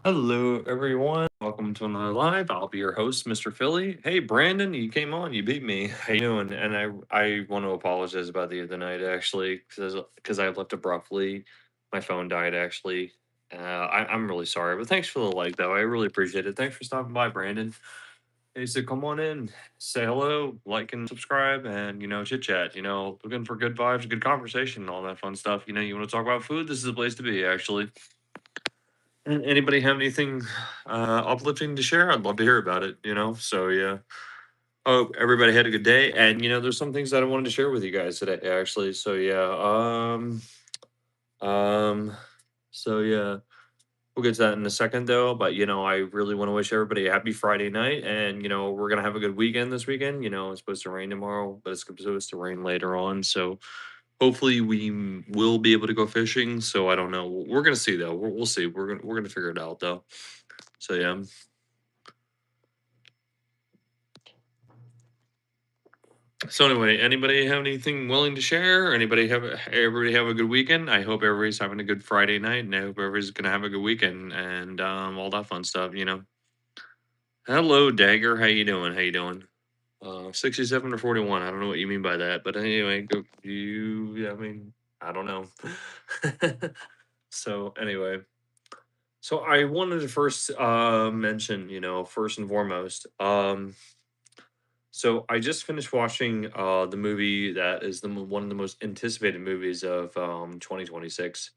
Hello, everyone. Welcome to another live. I'll be your host, Mr. Philly. Hey, Brandon, you came on. You beat me. How you doing? And I want to apologize about the other night, actually, because I left abruptly. My phone died, actually. I'm really sorry, but thanks for the like, though. I really appreciate it. Thanks for stopping by, Brandon. Hey, so come on in, say hello, like and subscribe, and chit chat. Looking for good vibes, good conversation, and all that fun stuff. You want to talk about food? This is the place to be, actually. Anybody have anything uplifting to share? I'd love to hear about it. So yeah. Oh, everybody had a good day. And there's some things that I wanted to share with you guys today, actually. So yeah. Um so yeah. We'll get to that in a second though. But I really want to wish everybody a happy Friday night. And we're gonna have a good weekend this weekend. It's supposed to rain tomorrow, but it's supposed to rain later on. So hopefully we will be able to go fishing. So I don't know. We're gonna see though. We'll see. We're gonna figure it out though. So yeah. So anyway, anybody have anything willing to share? Everybody have a good weekend? I hope everybody's having a good Friday night, and I hope everybody's gonna have a good weekend and all that fun stuff. Hello, Dagger. How you doing? How you doing? 67 or 41. I don't know what you mean by that, but anyway, go you. Yeah, I mean, I don't know. So anyway, so I wanted to first mention, first and foremost, so I just finished watching the movie that is one of the most anticipated movies of 2026.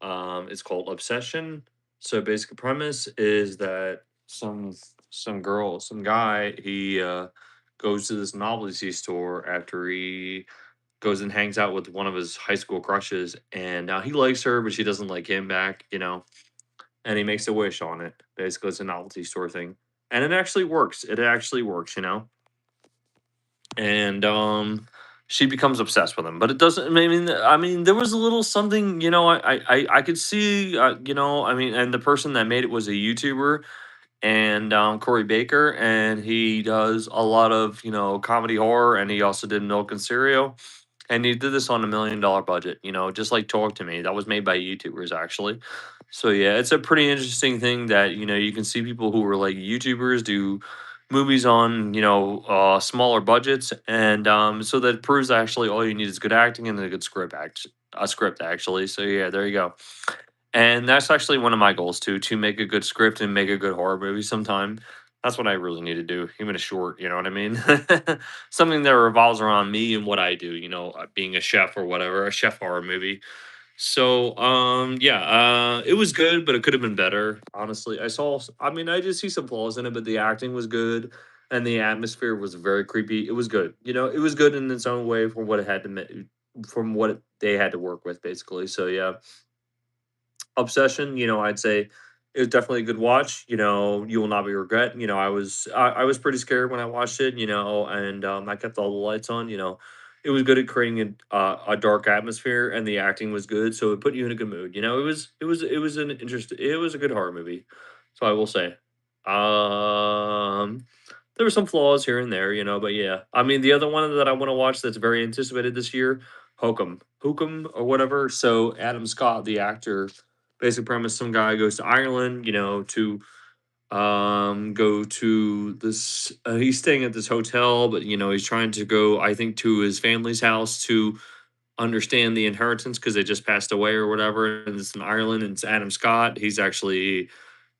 It's called Obsession. So basic premise is that some guy, he goes to this novelty store after he goes and hangs out with one of his high school crushes, and now he likes her, but she doesn't like him back. And he makes a wish on it. Basically, it's a novelty store thing, and it actually works. It actually works. And she becomes obsessed with him, but it doesn't. I mean there was a little something, I could see, I mean, and the person that made it was a YouTuber, and Corey Baker, and he does a lot of comedy horror, and he also did Milk and Cereal, and he did this on $1 million budget, just like Talk to Me, that was made by YouTubers, actually. So yeah, it's a pretty interesting thing that you can see people who are like YouTubers do movies on smaller budgets, and so that proves actually all you need is good acting and a good script, actually. So yeah, there you go. And that's actually one of my goals too, to make a good script and make a good horror movie sometime. That's what I really need to do, even a short, you know what I mean? Something that revolves around me and what I do, being a chef or whatever, a chef horror movie. So, yeah, it was good, but it could have been better. Honestly, I mean, I did see some flaws in it, but the acting was good, and the atmosphere was very creepy. It was good. It was good in its own way from what it had to, from what they had to work with, basically. So, yeah, Obsession. I'd say it was definitely a good watch. You will not be regret. I was pretty scared when I watched it. And I kept all the lights on. It was good at creating a dark atmosphere, and the acting was good, so it put you in a good mood. It was an interest. It was a good horror movie, so I will say. There were some flaws here and there, but yeah. I mean, the other one that I want to watch that's very anticipated this year, Hokum or whatever. So Adam Scott, the actor, basic premise: some guy goes to Ireland, to go to this. He's staying at this hotel, but he's trying to go, I think, to his family's house to understand the inheritance because they just passed away or whatever. And it's in Ireland, and it's Adam Scott. He's actually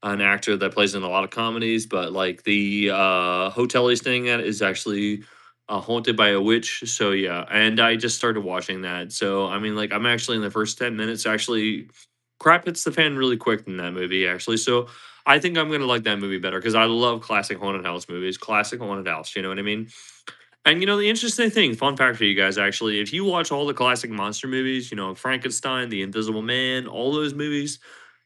an actor that plays in a lot of comedies, but like the hotel he's staying at is actually haunted by a witch. So yeah, and I just started watching that. So I mean, like, I'm actually in the first 10 minutes. Actually, crap hits the fan really quick in that movie. Actually, so I think I'm gonna like that movie better because I love classic haunted house movies. Classic haunted house. You know what I mean? And the interesting thing, fun fact for you guys, actually, if you watch all the classic monster movies, Frankenstein, The Invisible Man, all those movies,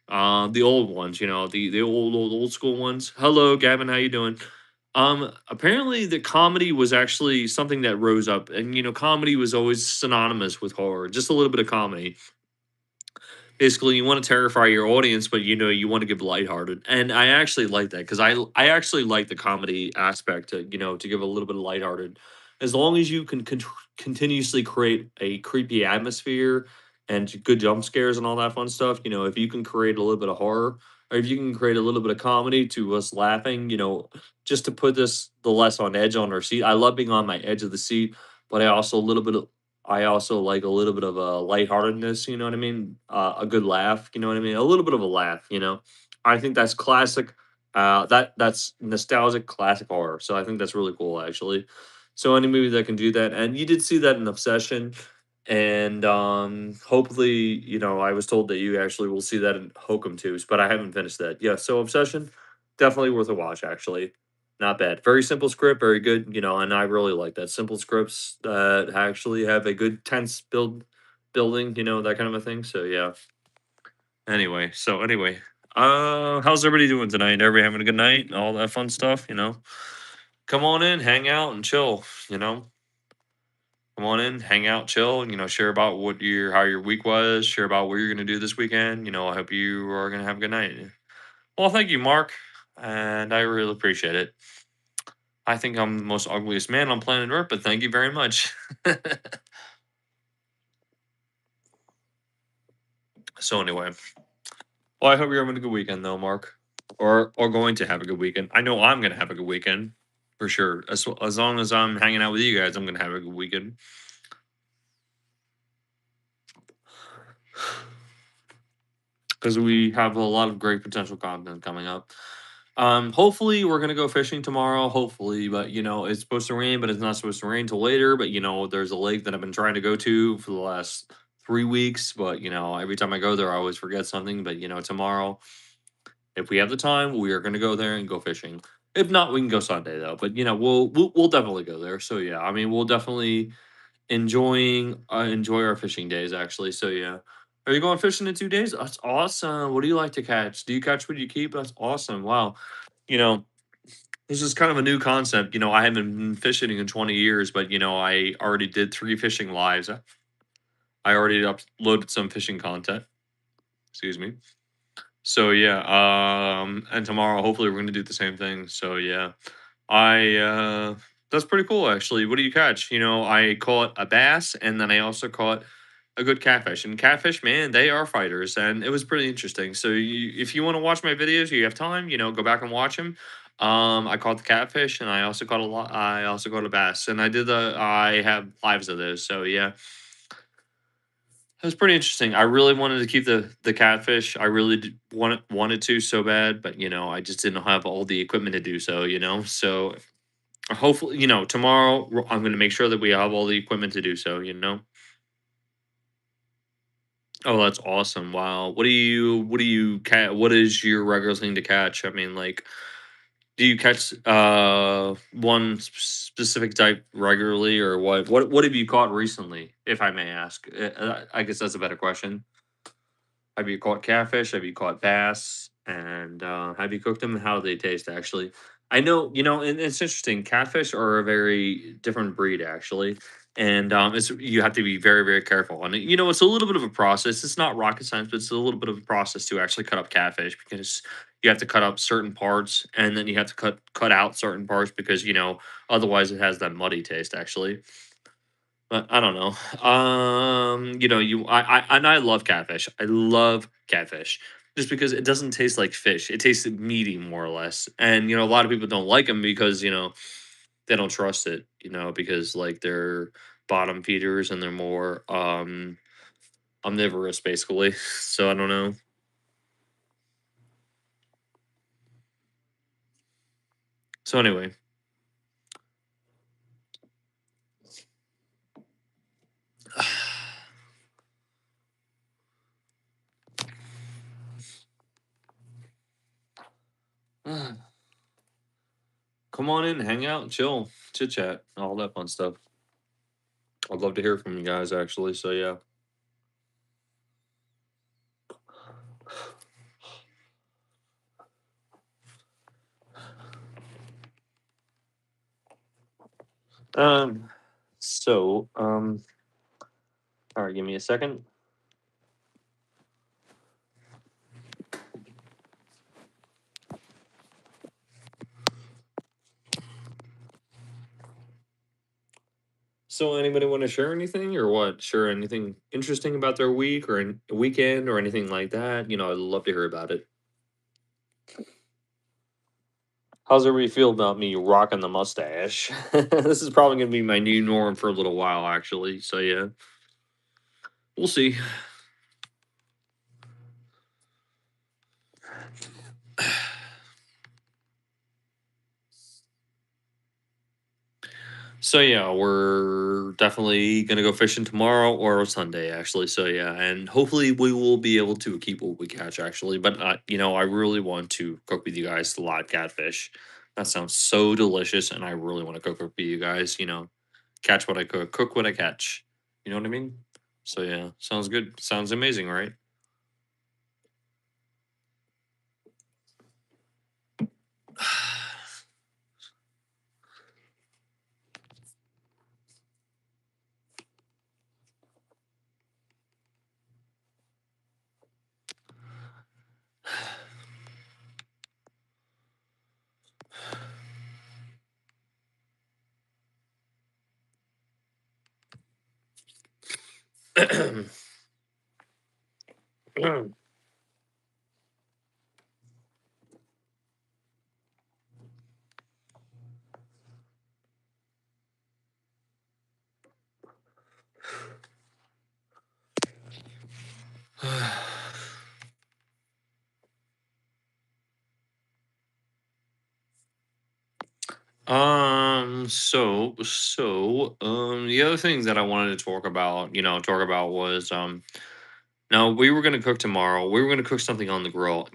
the old ones, the old school ones. Hello, Gavin, how you doing? Apparently the comedy was actually something that rose up, and comedy was always synonymous with horror. Just a little bit of comedy. Basically, you want to terrify your audience, but you want to give lighthearted. And I actually like that because I actually like the comedy aspect to give a little bit of lighthearted. As long as you can continuously create a creepy atmosphere and good jump scares and all that fun stuff, if you can create a little bit of horror, or if you can create a little bit of comedy to us laughing, just to put this the less on edge on our seat. I love being on my edge of the seat, but I also like a little bit of a lightheartedness, you know what I mean? A good laugh, you know what I mean? A little bit of a laugh, you know? I think that's classic. That's nostalgic classic horror. So I think that's really cool, actually. So any movie that can do that, and you did see that in Obsession, and hopefully, I was told that you actually will see that in Hokum too, but I haven't finished that. Yeah, so Obsession, definitely worth a watch. Actually, not bad. Very simple script, very good. And I really like that simple scripts that actually have a good tense building. That kind of a thing. So yeah. Anyway, how's everybody doing tonight? Everybody having a good night? All that fun stuff. Come on in, hang out, and chill. You know. Come on in, hang out, chill, share about how your week was, share about what you're gonna do this weekend. I hope you are gonna have a good night. Well, thank you, Mark, and I really appreciate it. I think I'm the most ugliest man on planet Earth, but thank you very much. So anyway, well, I hope you're having a good weekend though, Mark. Or going to have a good weekend. I know I'm gonna have a good weekend for sure. As long as I'm hanging out with you guys, I'm gonna have a good weekend. Because we have a lot of great potential content coming up. Hopefully we're gonna go fishing tomorrow. Hopefully, but it's supposed to rain, but it's not supposed to rain till later. But there's a lake that I've been trying to go to for the last 3 weeks. But every time I go there, I always forget something. But tomorrow, if we have the time, we are gonna go there and go fishing. If not, we can go Sunday though. But we'll definitely go there. So yeah, I mean, we'll definitely enjoy our fishing days actually. So yeah. Are you going fishing in 2 days? That's awesome. What do you like to catch? Do you catch what you keep? That's awesome. Wow. You know, this is kind of a new concept. I haven't been fishing in 20 years, but I already did 3 fishing lives. I already uploaded some fishing content. Excuse me. So yeah, and tomorrow hopefully we're gonna do the same thing. So yeah. I that's pretty cool actually. What do you catch? I caught a bass and then I also caught a good catfish. And catfish, man, they are fighters, and it was pretty interesting. So if you want to watch my videos, you have time, go back and watch them. I caught the catfish, and I also caught a lot. I also caught a bass, and I have lives of those. So yeah, it was pretty interesting. I really wanted to keep the catfish. I really wanted to so bad, but I just didn't have all the equipment to do so. So hopefully, tomorrow I'm going to make sure that we have all the equipment to do so. Oh, that's awesome. Wow. What is your regular thing to catch? I mean, like, do you catch one specific type regularly, or what have you caught recently, if I may ask? I guess that's a better question. Have you caught catfish? Have you caught bass? And have you cooked them? And how do they taste? Actually, I know and it's interesting. Catfish are a very different breed, actually, and it's you have to be very very careful. And it's a little bit of a process. It's not rocket science, but it's a little bit of a process to actually cut up catfish because you have to cut up certain parts, and then you have to cut out certain parts because otherwise it has that muddy taste, actually. But I don't know. I love catfish. I love catfish just because it doesn't taste like fish. It tastes meaty more or less. And a lot of people don't like them because they don't trust it. Because like they're bottom feeders and they're more omnivorous basically. So I don't know. So anyway, come on in, hang out, chill, chit chat, all that fun stuff. I'd love to hear from you guys actually. So yeah. Um. All right, give me a second. So, anybody want to share anything or what? Share anything interesting about their week or weekend or anything like that? I'd love to hear about it. How's everybody feel about me rocking the mustache? This is probably gonna be my new norm for a little while, actually. So yeah, we'll see. So yeah, we're definitely gonna go fishing tomorrow or Sunday, actually. So yeah, and hopefully we will be able to keep what we catch, actually. But I really want to cook with you guys the live catfish. That sounds so delicious, and I really want to cook with you guys. Catch what I cook what I catch. You know what I mean? So yeah, sounds good. Sounds amazing, right? The other things that I wanted to talk about was now we were gonna cook tomorrow. We were gonna cook something on the grill.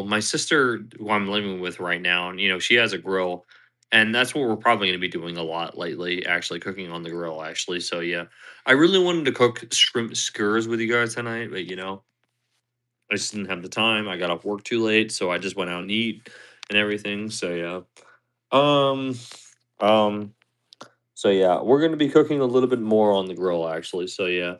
My sister, who I'm living with right now, and she has a grill, and that's what we're probably gonna be doing a lot lately. Actually, cooking on the grill. Actually, so yeah, I really wanted to cook shrimp skewers with you guys tonight, but I just didn't have the time. I got off work too late, so I just went out and eat and everything. So yeah. Um. Um. So yeah, we're gonna be cooking a little bit more on the grill actually. So yeah.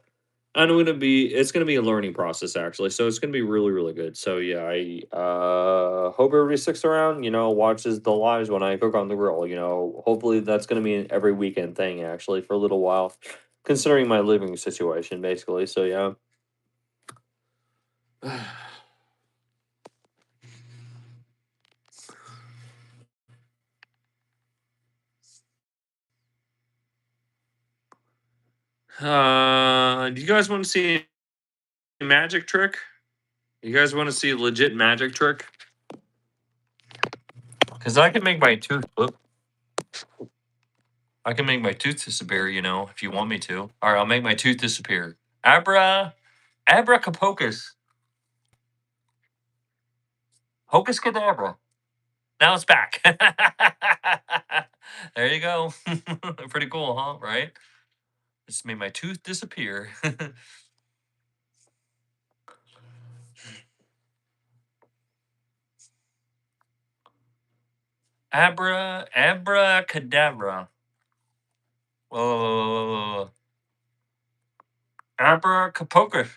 And it's gonna be a learning process actually. So it's gonna be really, really good. So yeah, I hope everybody sticks around, watches the lives when I cook on the grill. Hopefully that's gonna be an every weekend thing actually for a little while, considering my living situation, basically. So yeah. Do you guys want to see a magic trick? You guys want to see a legit magic trick? Because I can make my tooth. I can make my tooth disappear, if you want me to. All right, I'll make my tooth disappear. Abracapocus. Hocus cadabra. Now it's back. There you go. Pretty cool, huh? Right? Just made my tooth disappear. Abracadabra. Whoa. Abracapocus.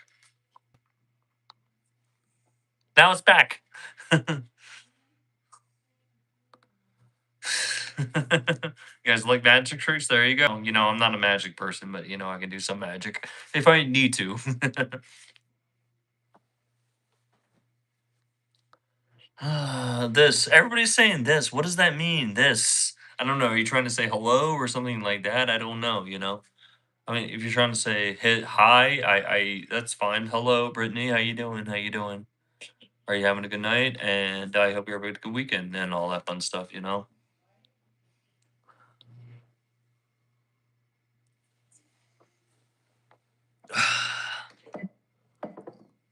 Now it's back. You guys like magic tricks? There you go. I'm not a magic person, but I can do some magic if I need to. This. Everybody's saying this. What does that mean? This. I don't know. Are you trying to say hello or something like that? I don't know. I mean, if you're trying to say hit hi, I that's fine. Hello, Brittany. How you doing? How you doing? Are you having a good night? And I hope you're having a good weekend and all that fun stuff.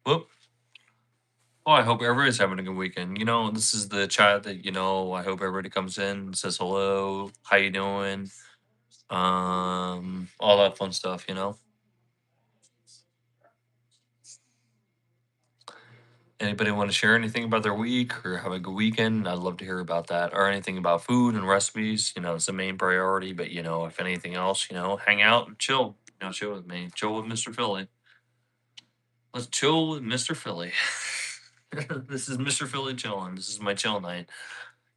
Whoop. Well, I hope everybody's having a good weekend. This is the chat that I hope everybody comes in, says hello, how you doing, all that fun stuff. Anybody want to share anything about their week or have a good weekend? I'd love to hear about that or anything about food and recipes. It's the main priority. But if anything else, hang out and chill. Chill with me. Chill with Mr. Philly. Let's chill with Mr. Philly. This is Mr. Philly chilling. This is my chill night.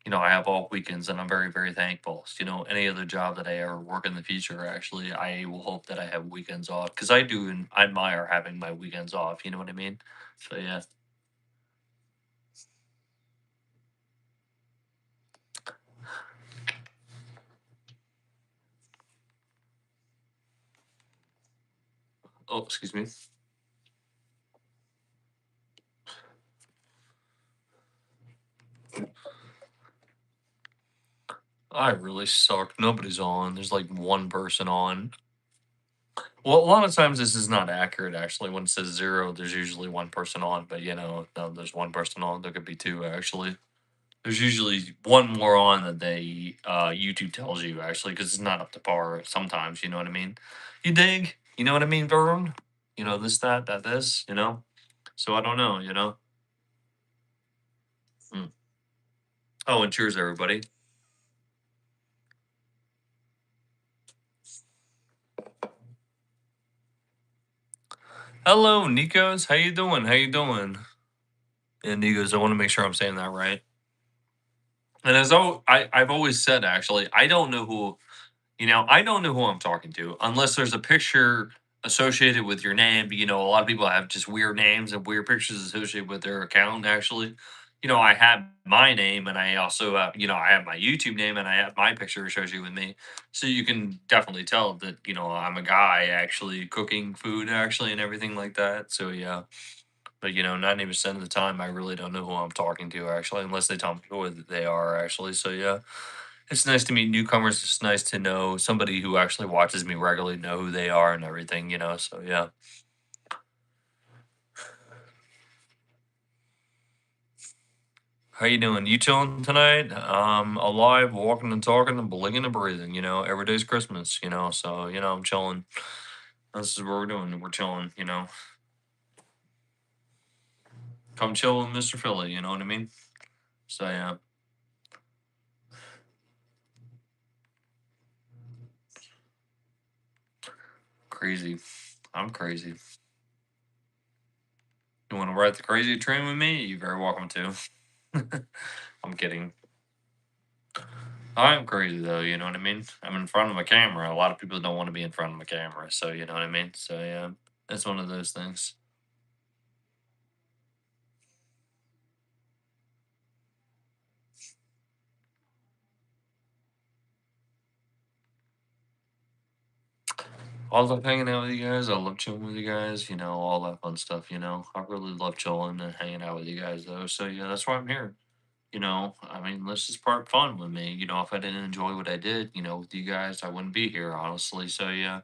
I have off weekends and I'm very, very thankful. Any other job that I ever work in the future, actually, I will hope that I have weekends off because I do and I admire having my weekends off. You know what I mean? So, yeah. Oh, excuse me. I really suck. Nobody's on. There's like one person on. Well, a lot of times this is not accurate actually. When it says zero, there's usually one person on, but no, there's one person on. There could be two actually. There's usually one more on that they YouTube tells you actually because it's not up to par sometimes. You know what I mean? You dig? You know what I mean, Vern? This, that, this. So I don't know. Hmm. Oh, and cheers, everybody. Hello, Nikos. How you doing? How you doing? And Nikos, I want to make sure I'm saying that right. And I've always said, actually, I don't know who I'm talking to unless there's a picture associated with your name. A lot of people have just weird names and weird pictures associated with their account. Actually, I have my name and I also I have my YouTube name and I have my picture associated with me. So you can definitely tell that, I'm a guy actually cooking food actually and everything like that. So yeah. But 90% of the time, I really don't know who I'm talking to actually, unless they tell me who they are actually. So yeah, it's nice to meet newcomers. It's nice to know somebody who actually watches me regularly, know who they are and everything. So yeah. How you doing? You chilling tonight? Alive, walking and talking and blinking and breathing. Every day's Christmas. So I'm chilling. This is what we're doing. We're chilling. Come chill with Mr. Philly. You know what I mean? So yeah, crazy. I'm crazy. You want to ride the crazy train with me? You're very welcome to. I'm kidding. I'm crazy though, you know what I mean? I'm in front of a camera. A lot of people don't want to be in front of a camera, so you know what I mean? So yeah, it's one of those things. I love hanging out with you guys. I love chilling with you guys, all that fun stuff. I really love chilling and hanging out with you guys though. So yeah, that's why I'm here. I mean, this is part fun with me. If I didn't enjoy what I did, with you guys, I wouldn't be here, honestly. So yeah.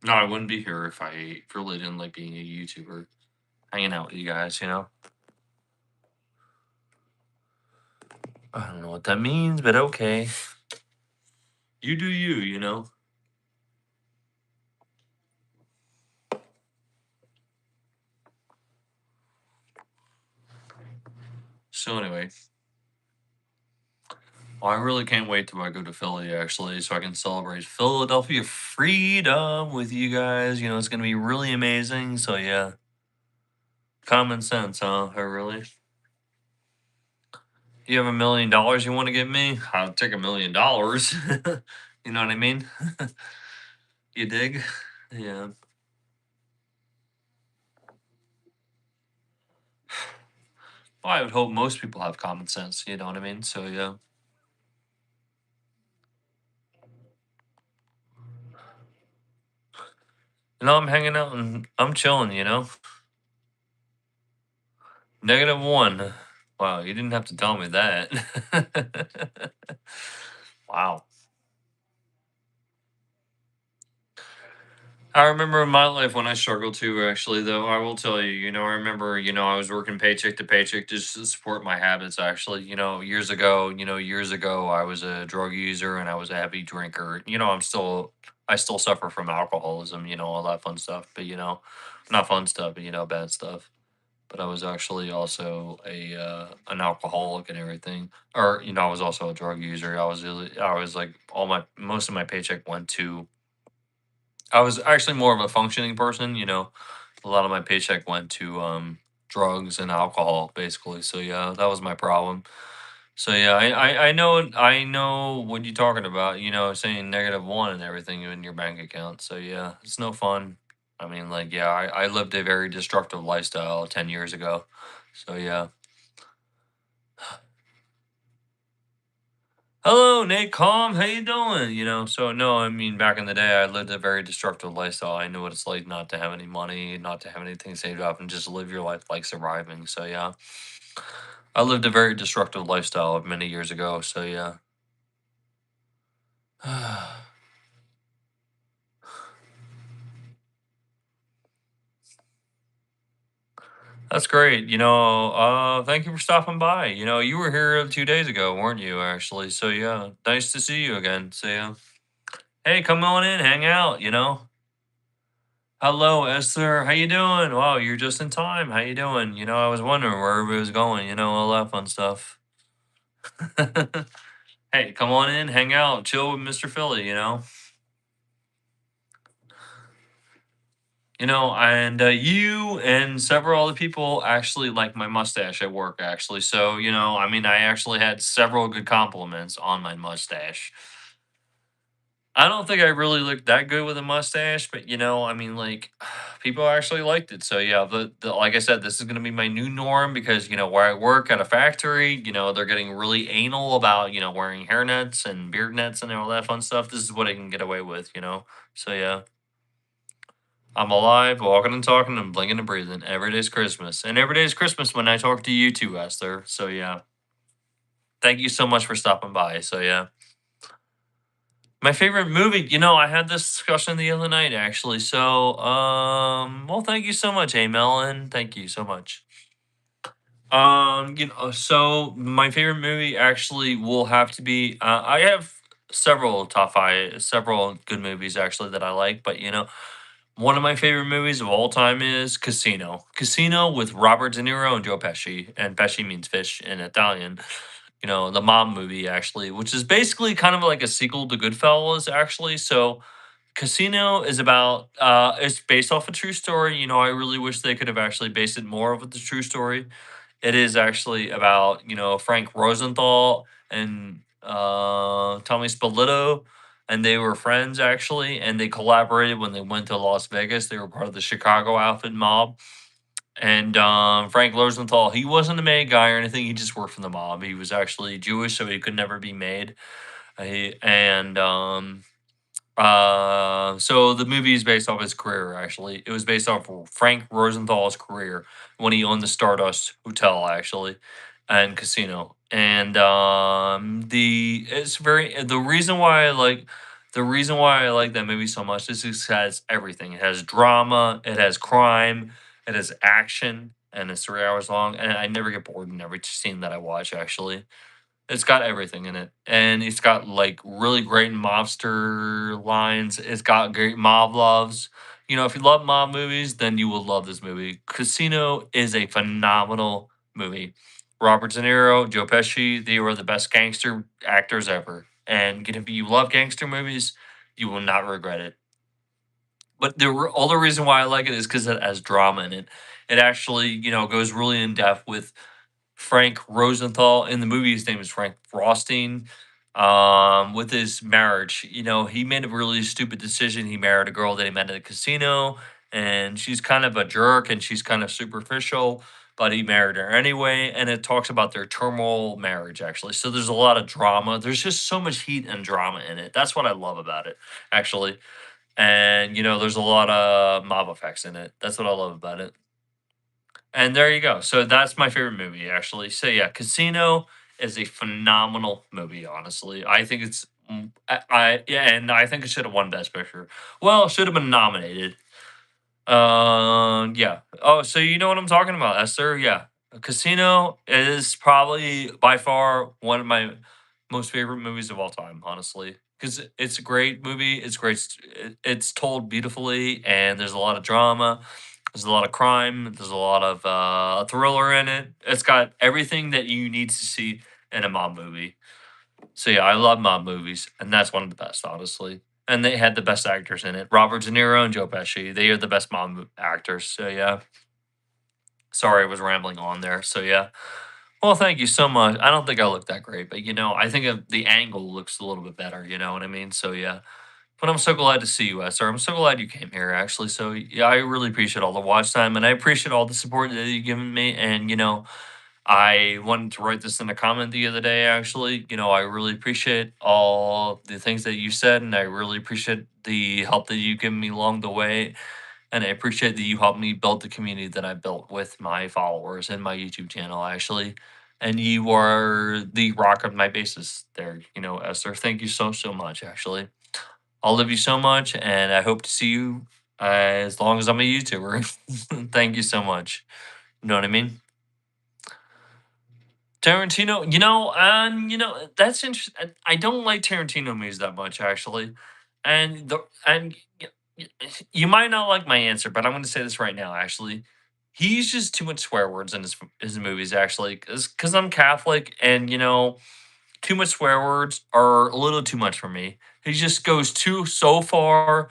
No, I wouldn't be here if I really didn't like being a YouTuber, hanging out with you guys. I don't know what that means, but okay. You do you. So anyway, I really can't wait till I go to Philly actually, so I can celebrate Philadelphia freedom with you guys. It's gonna be really amazing. So yeah, common sense, huh? Oh, really? You have $1 million you want to give me? I'll take $1 million. You know what I mean? You dig? Yeah. Well, I would hope most people have common sense. You know what I mean? So yeah. I'm hanging out and I'm chilling. -1. Wow, you didn't have to tell me that. Wow. I remember in my life when I struggled too, actually, though, I will tell you, I remember, I was working paycheck to paycheck just to support my habits, actually. Years ago, I was a drug user and I was a heavy drinker. I still suffer from alcoholism, all that fun stuff, but, not fun stuff, but, bad stuff. But I was actually also an alcoholic and everything. Or, I was also a drug user. I was like, most of my paycheck went to I was actually more of a functioning person. A lot of my paycheck went to drugs and alcohol, basically. So yeah, that was my problem. So yeah, I know what you're talking about. Saying -1 and everything in your bank account. So yeah, it's no fun. I mean, like, yeah, I lived a very destructive lifestyle 10 years ago. So yeah. "Hello, Nate Calm, how you doing?" So no, I mean, back in the day, I lived a very destructive lifestyle. I knew what it's like not to have any money, not to have anything saved up, and just live your life like surviving. So yeah, I lived a very destructive lifestyle many years ago. So yeah. That's great. Thank you for stopping by. You were here 2 days ago, weren't you, actually? So yeah, nice to see you again. So yeah. Hey, come on in, hang out. Hello, Esther. How you doing? Wow, you're just in time. How you doing? I was wondering where everybody was going, all that fun stuff. Hey, come on in, hang out, chill with Mr. Philly. And you and several other people actually like my mustache at work, actually. So, I mean, I actually had several good compliments on my mustache. I don't think I really looked that good with a mustache, but I mean, like, people actually liked it. So yeah, like I said, this is gonna be my new norm because where I work at a factory, they're getting really anal about wearing hair nets and beard nets and all that fun stuff. This is what I can get away with. So yeah, I'm alive, walking and talking, and blinking and breathing. Every day's Christmas, and every day's Christmas when I talk to you too, Esther. So yeah, thank you so much for stopping by. So yeah. My favorite movie, I had this discussion the other night actually. So, well, thank you so much, A Melon. Thank you so much. So my favorite movie actually will have to be I have several top five, several good movies actually that I like, but one of my favorite movies of all time is Casino. Casino with Robert De Niro and Joe Pesci, and Pesci means fish in Italian. The mom movie actually, which is basically kind of like a sequel to Goodfellas actually. So Casino is about it's based off a true story. I really wish they could have actually based it more of the true story. It is actually about, Frank Rosenthal and Tommy Spillito, and they were friends actually, and they collaborated when they went to Las Vegas. They were part of the Chicago outfit mob. And Frank Rosenthal, he wasn't a made guy or anything. He just worked for the mob. He was actually Jewish, so he could never be made. And so the movie is based off his career. Actually, it was based off of Frank Rosenthal's career when he owned the Stardust Hotel, actually, and casino. And the it's very the reason why I like that movie so much is it has everything. It has drama, it has crime, it has action, and it's 3 hours long. And I never get bored in every scene that I watch. Actually, it's got everything in it, and it's got, like, really great mobster lines, it's got great mob loves. If you love mob movies, then you will love this movie. Casino is a phenomenal movie. Robert De Niro, Joe Pesci, they were the best gangster actors ever, and if you love gangster movies, you will not regret it. But the other reason why I like it is because it has drama in it. It actually, goes really in depth with Frank Rosenthal. In the movie, his name is Frank Frosting. With his marriage, he made a really stupid decision. He married a girl that he met at a casino, and she's kind of a jerk and she's kind of superficial, but he married her anyway. And it talks about their turmoil marriage, actually. So there's a lot of drama. There's just so much heat and drama in it. That's what I love about it, actually. And, there's a lot of mob effects in it. That's what I love about it. And there you go. So that's my favorite movie, actually. So yeah, Casino is a phenomenal movie. Honestly, I think it's. Yeah, and I think it should have won Best Picture. Well, it should have been nominated. Yeah. Oh, so you know what I'm talking about, Esther? Yeah, Casino is probably by far one of my most favorite movies of all time. Honestly, because it's a great movie. It's great. It's told beautifully, and there's a lot of drama. There's a lot of crime. There's a lot of thriller in it. It's got everything that you need to see in a mob movie. So yeah, I love mob movies, and that's one of the best, honestly. And they had the best actors in it: Robert De Niro and Joe Pesci. They are the best actors. So yeah. Sorry, I was rambling on there. So yeah. Well, thank you so much. I don't think I look that great, but I think the angle looks a little bit better. You know what I mean? So yeah. But I'm so glad to see you, Esther. I'm so glad you came here, actually. So yeah, I really appreciate all the watch time, and I appreciate all the support that you've given me. And I wanted to write this in a comment the other day, actually. I really appreciate all the things that you said, and I really appreciate the help that you give me along the way. And I appreciate that you helped me build the community that I built with my followers and my YouTube channel, actually. And you are the rock of my basis there, Esther. Thank you so, so much, actually. I'll love you so much, and I hope to see you as long as I'm a YouTuber. Thank you so much. You know what I mean? Tarantino, that's interesting. I don't like Tarantino movies that much, actually. And you might not like my answer, but I'm going to say this right now. Actually, he uses too much swear words in his movies. Actually, because I'm Catholic, and too much swear words are a little too much for me. He just goes too so far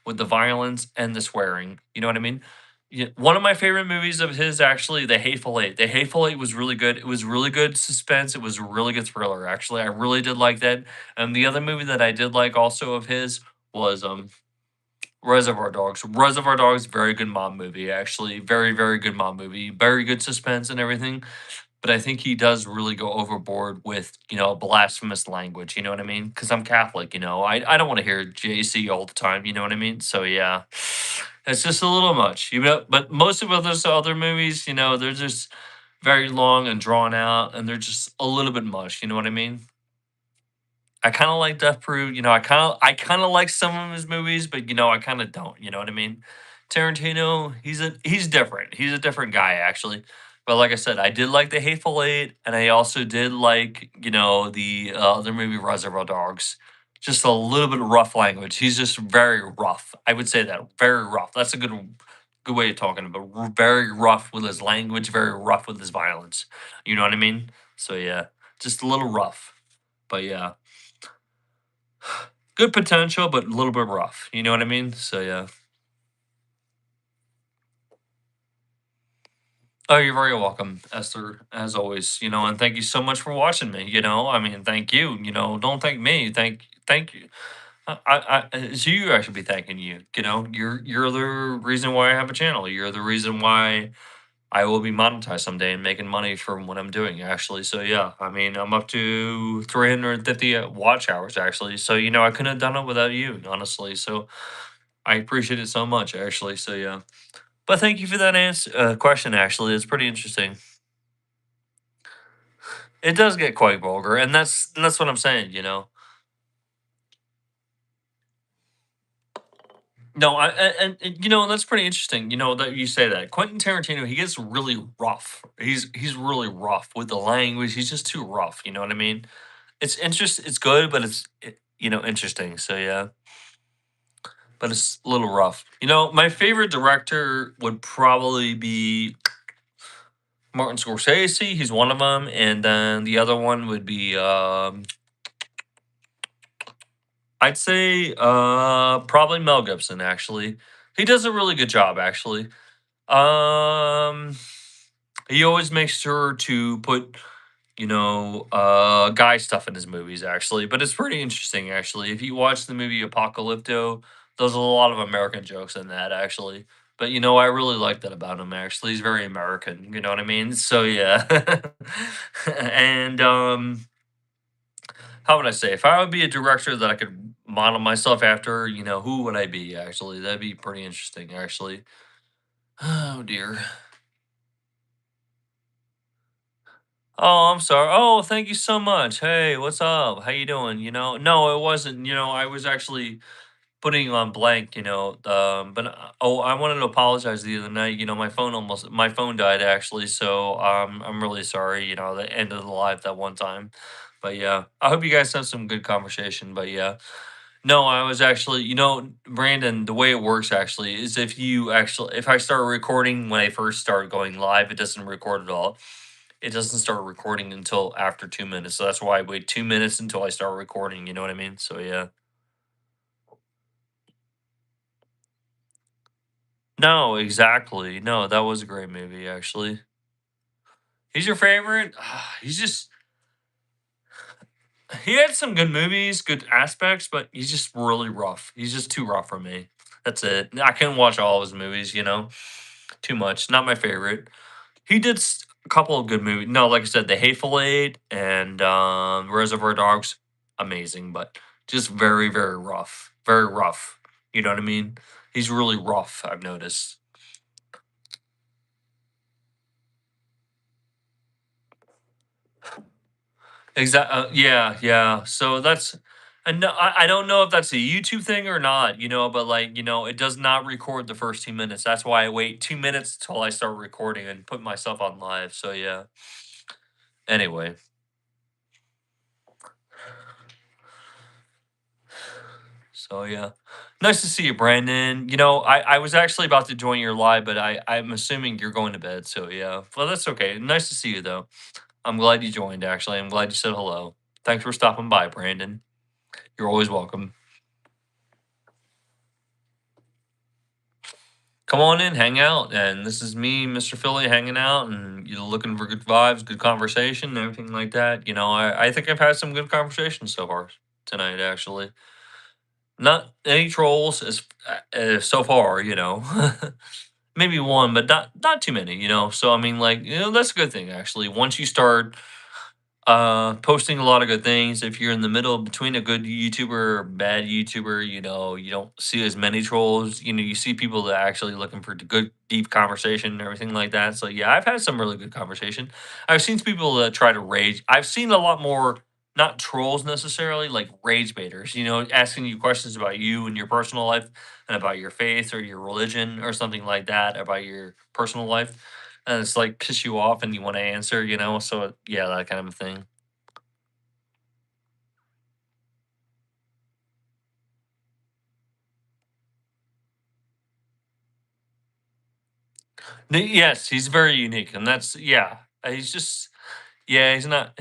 with the violence and the swearing. You know what I mean? Yeah, one of my favorite movies of his, actually, The Hateful Eight. The Hateful Eight was really good. It was really good suspense. It was a really good thriller. Actually, I really did like that. And the other movie that I did like also of his was Reservoir Dogs. Reservoir Dogs, very good mom movie. Actually, very very good mom movie. Very good suspense and everything. But I think he does really go overboard with, blasphemous language, you know what I mean? Because I'm Catholic, I don't want to hear JC all the time, you know what I mean? So yeah, it's just a little much, But most of those other movies, they're just very long and drawn out, and they're just a little bit much, you know what I mean? I kind of like Death Proof. I kind of like some of his movies, but I kind of don't. You know what I mean? Tarantino, he's different. He's a different guy, actually. But like I said, I did like The Hateful Eight, and I also did like the other movie Reservoir Dogs. Just a little bit of rough language. He's just very rough. I would say that very rough. That's a good way of talking about. Very rough with his language. Very rough with his violence. You know what I mean? So yeah, just a little rough. But yeah. Good potential, but a little bit rough. You know what I mean? So yeah. Oh, you're very welcome, Esther, as always. And thank you so much for watching me. I mean, thank you. Don't thank me. Thank you. It's you I should be thanking you. You're the reason why I have a channel. You're the reason why I will be monetized someday and making money from what I'm doing. Actually, so yeah. I mean, I'm up to 350 watch hours actually. So I couldn't have done it without you, honestly. So I appreciate it so much, actually. So yeah. But thank you for that question. Actually, it's pretty interesting. It does get quite vulgar, and that's what I'm saying. No, that's pretty interesting. That you say that Quentin Tarantino, he gets really rough. He's really rough with the language. He's just too rough. You know what I mean? It's good, but interesting. So yeah, but it's a little rough. My favorite director would probably be Martin Scorsese. He's one of them, and then the other one would be I'd say probably Mel Gibson. Actually, he does a really good job. Actually, um, he always makes sure to put guy stuff in his movies. Actually, but it's pretty interesting. Actually, if you watch the movie Apocalypto, there's a lot of American jokes in that. Actually. But I really like that about him. Actually, he's very American. You know what I mean? So yeah, and how would I say? If I would be a director that I could model myself after, who would I be? Actually, that'd be pretty interesting. Actually, oh dear. Oh, I'm sorry. Oh, thank you so much. Hey, what's up? How you doing? No, it wasn't. I was actually putting on blank. But oh, I wanted to apologize the other night. My phone died actually, so I'm really sorry. The end of the live that one time. But yeah, I hope you guys have some good conversation. But yeah. No, I was actually, Brandon, the way it works actually is if I start recording when I first start going live, it doesn't record at all. It doesn't start recording until after 2 minutes. So that's why I wait 2 minutes until I start recording. You know what I mean? So yeah. No, exactly. No, that was a great movie, actually. He's your favorite? He had some good movies, good aspects, but he's just really rough. He's just too rough for me. That's it. I couldn't watch all of his movies, too much. Not my favorite. He did A couple of good movies. No, like I said, The Hateful Eight and Reservoir Dogs, amazing, but just very, very rough. Very rough. You know what I mean? He's really rough, I've noticed. Yeah, yeah. So that's, and no, I don't know if that's a YouTube thing or not, but like, it does not record the first 2 minutes. That's why I wait 2 minutes till I start recording and put myself on live. So yeah. Anyway. So yeah, nice to see you, Brandon. I was actually about to join your live, but I'm assuming you're going to bed. So yeah, well that's okay. Nice to see you though. I'm glad you joined. Actually, I'm glad you said hello. Thanks for stopping by, Brandon. You're always welcome. Come on in, hang out. And this is me, Mr. Philly, hanging out, and you're looking for good vibes, good conversation, and everything like that. I think I've had some good conversations so far tonight. Actually, not any trolls so far. Maybe one, but not too many, So I mean, like, that's a good thing actually. Once you start posting a lot of good things, if you're in the middle between a good YouTuber or bad YouTuber, you don't see as many trolls. You see people that are actually looking for good deep conversation and everything like that. So yeah, I've had some really good conversation. I've seen people that try to rage. I've seen a lot more, not trolls necessarily, like rage baiters, asking you questions about you and your personal life and about your faith or your religion or something like that, about your personal life, and it's like piss you off and you want to answer, so yeah, that kind of thing. Yes, he's very unique, and that's, yeah, he's just, yeah, he's not.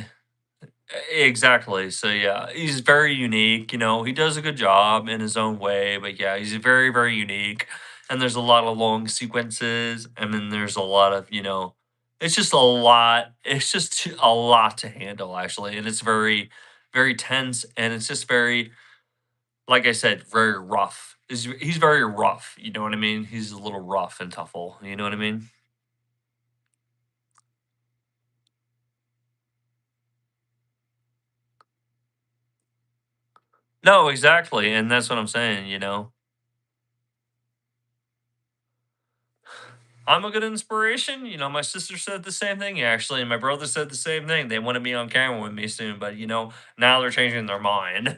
Exactly. So yeah, he's very unique. He does a good job in his own way, but yeah, he's very, very unique. And there's a lot of long sequences, and then there's a lot of, it's just a lot. It's just a lot to handle actually, and it's very, very tense, and it's just very, like I said, very rough. He's very rough. You know what I mean? He's a little rough and toughful. You know what I mean? No, exactly, and that's what I'm saying. I'm a good inspiration. My sister said the same thing actually, and my brother said the same thing. They want to be on camera with me soon, but now they're changing their mind.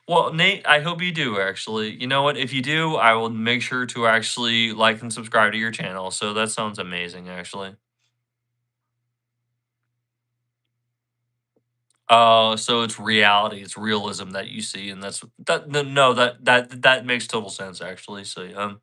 Well, Nate, I hope you do actually. You know what? If you do, I will make sure to actually like and subscribe to your channel. So that sounds amazing actually. So it's reality, it's realism that you see, and that's that. No, that makes total sense actually. So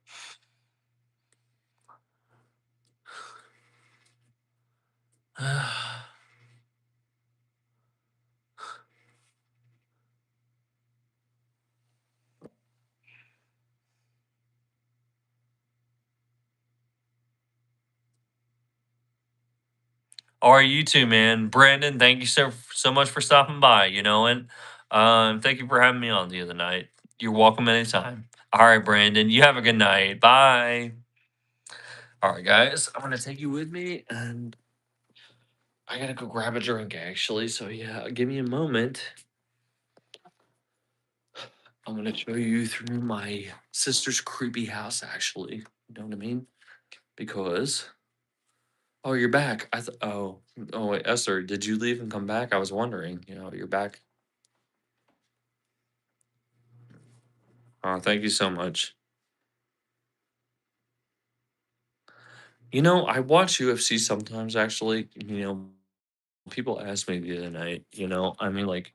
all right, you too, man. Brandon, thank you so much for stopping by, and thank you for having me on the other night. You're welcome anytime. All right, Brandon, you have a good night. Bye. All right, guys, I'm gonna take you with me, and I gotta go grab a drink actually. So yeah, give me a moment. I'm gonna show you through my sister's creepy house actually. You know what I mean? Because oh, you're back. Oh wait, Esther, did you leave and come back? I was wondering. You're back. Oh, thank you so much. I watch UFC sometimes actually. People asked me the other night, I mean, like,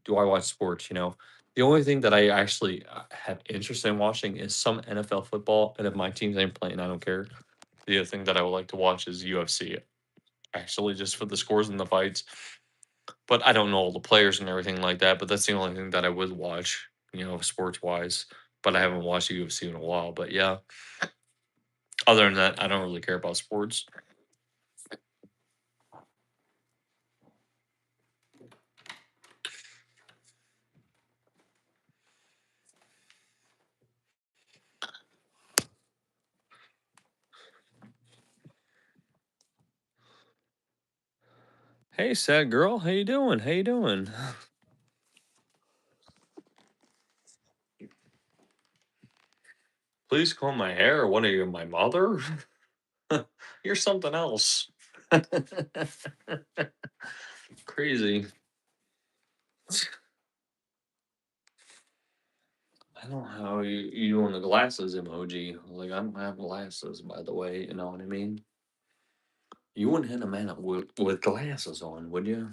do I watch sports? The only thing that I actually have interest in watching is some NFL football. And if my teams ain't playing, I don't care. The other thing that I would like to watch is UFC, actually, just for the scores and the fights. But I don't know all the players and everything like that. But that's the only thing that I would watch, sports wise. But I haven't watched UFC in a while. But yeah, other than that, I don't really care about sports. Hey, sad girl, how you doing? How you doing? Please comb my hair. What are you, my mother? You're something else. Crazy. I don't know how you doing the glasses emoji. Like I don't have glasses, by the way. You know what I mean? You wouldn't hit a man up with glasses on, would you?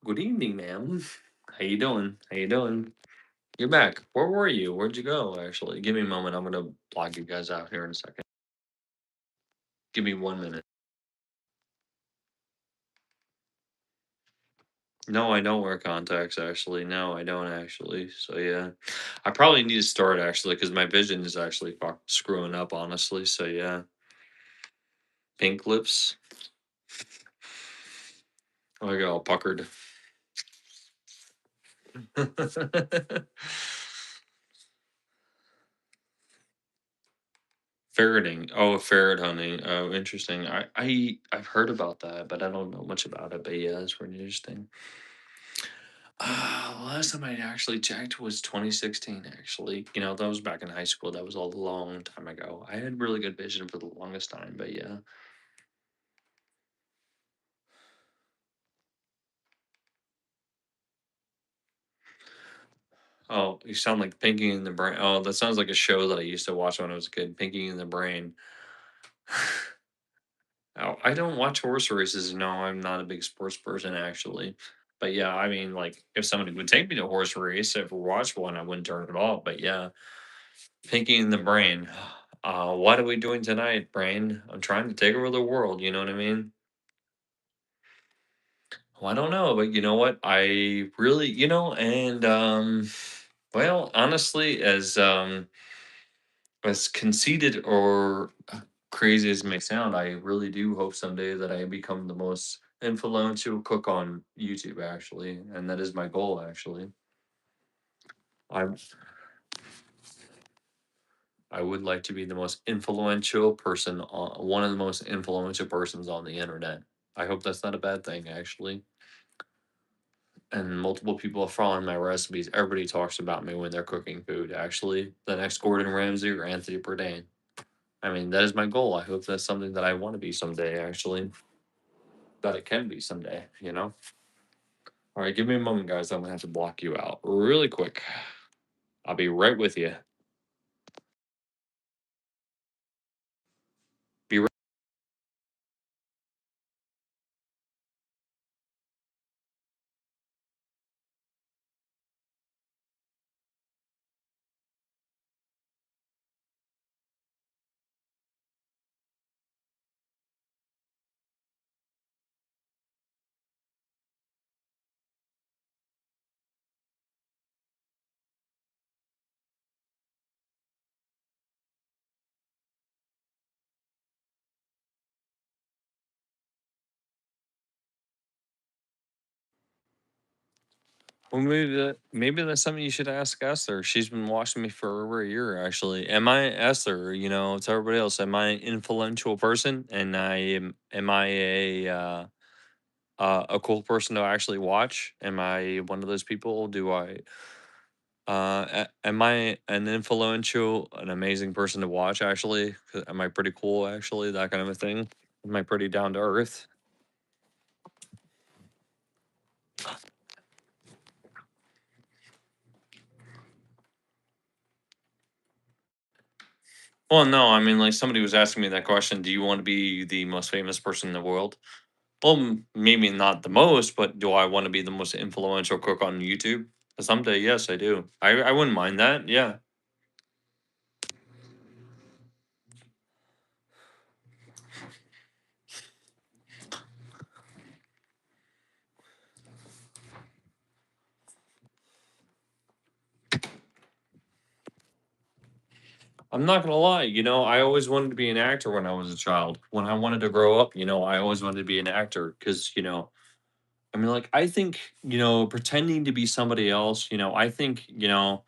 Good evening, ma'am. How you doing? How you doing? You're back. Where were you? Where'd you go? Actually, give me a moment. I'm gonna block you guys out here in a second. Give me 1 minute. No, I don't wear contacts actually. No, I don't actually. So yeah, I probably need to start actually because my vision is actually screwing up honestly. So yeah, pink lips. Oh, I got all puckered. Ferreting. Oh, ferret hunting. Oh, interesting. I've heard about that, but I don't know much about it. But yeah, that's pretty interesting. Last time I actually checked was 2016. Actually, that was back in high school. That was a long time ago. I had really good vision for the longest time, but yeah. Oh, you sound like Pinky in the Brain. Oh, that sounds like a show that I used to watch when I was a kid. Pinky in the Brain. Oh, I don't watch horse races. No, I'm not a big sports person actually. But yeah, I mean, like if somebody would take me to a horse race, if we watched one, I wouldn't turn it off. But yeah, Pinky in the Brain. What are we doing tonight, Brain? I'm trying to take over the world. You know what I mean? Well, I don't know, but you know what? I really, and well, honestly, as conceited or crazy as it may sound, I really do hope someday that I become the most influential cook on YouTube, actually, and that is my goal, actually. I'm I would like to be the most influential person on one of the most influential persons on the internet. I hope that's not a bad thing, actually. And multiple people are following my recipes. Everybody talks about me when they're cooking food. Actually, the next Gordon Ramsay or Anthony Bourdain. I mean, that is my goal. I hope that's something that I want to be someday. Actually, that it can be someday. All right, give me a moment, guys. I'm gonna have to block you out really quick. I'll be right with you. Be right. Well, maybe that's something you should ask Esther. She's been watching me for over a year, actually. Am I Esther? To everybody else, am I an influential person? And am I a cool person to actually watch? Am I one of those people? Am I an influential, an amazing person to watch? Actually, am I pretty cool? Actually, that kind of a thing. Am I pretty down to earth? Well, no, I mean, like somebody was asking me that question. Do you want to be the most famous person in the world? Well, maybe not the most, but do I want to be the most influential cook on YouTube? Someday, yes, I do. I wouldn't mind that. Yeah. I'm not gonna lie, I always wanted to be an actor when I was a child. When I wanted to grow up, I always wanted to be an actor because, I mean, like, I think, pretending to be somebody else, I think, how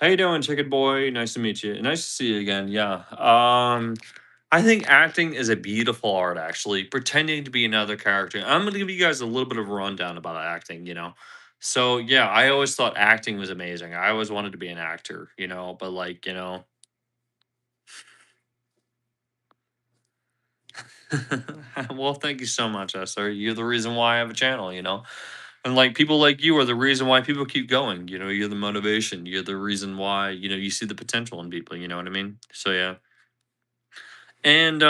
you doing, Chicken Boy? Nice to meet you. Nice to see you again. Yeah. I think acting is a beautiful art, actually, pretending to be another character. I'm gonna give you guys a little bit of a rundown about acting, you know? So, yeah, I always thought acting was amazing. I always wanted to be an actor, you know, but, like, you know. Well, thank you so much, Esther. You're the reason why I have a channel, you know? And, like, people like you are the reason why people keep going, you know? You're the motivation. You're the reason why, you know, you see the potential in people, you know what I mean? So, yeah. And,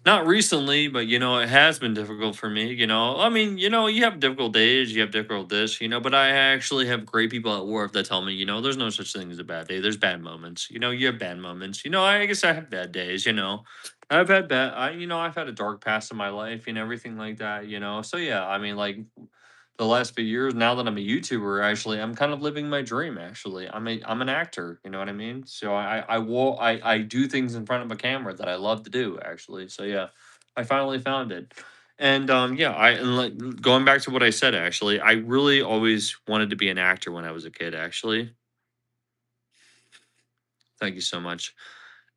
not recently, but, you know, it has been difficult for me, you know? I mean, you know, you have difficult days, you have difficult this, you know, but I actually have great people at work that tell me, you know, there's no such thing as a bad day. There's bad moments. You know, you have bad moments. You know, I guess I have bad days, you know. You know, I've had a dark past in my life and everything like that, you know. So yeah, I mean, like the last few years, now that I'm a YouTuber, actually, I'm kind of living my dream. Actually, I'm an actor. You know what I mean? So I do things in front of a camera that I love to do. Actually, so yeah, I finally found it. And yeah, and like going back to what I said, actually, I really always wanted to be an actor when I was a kid. Actually, thank you so much.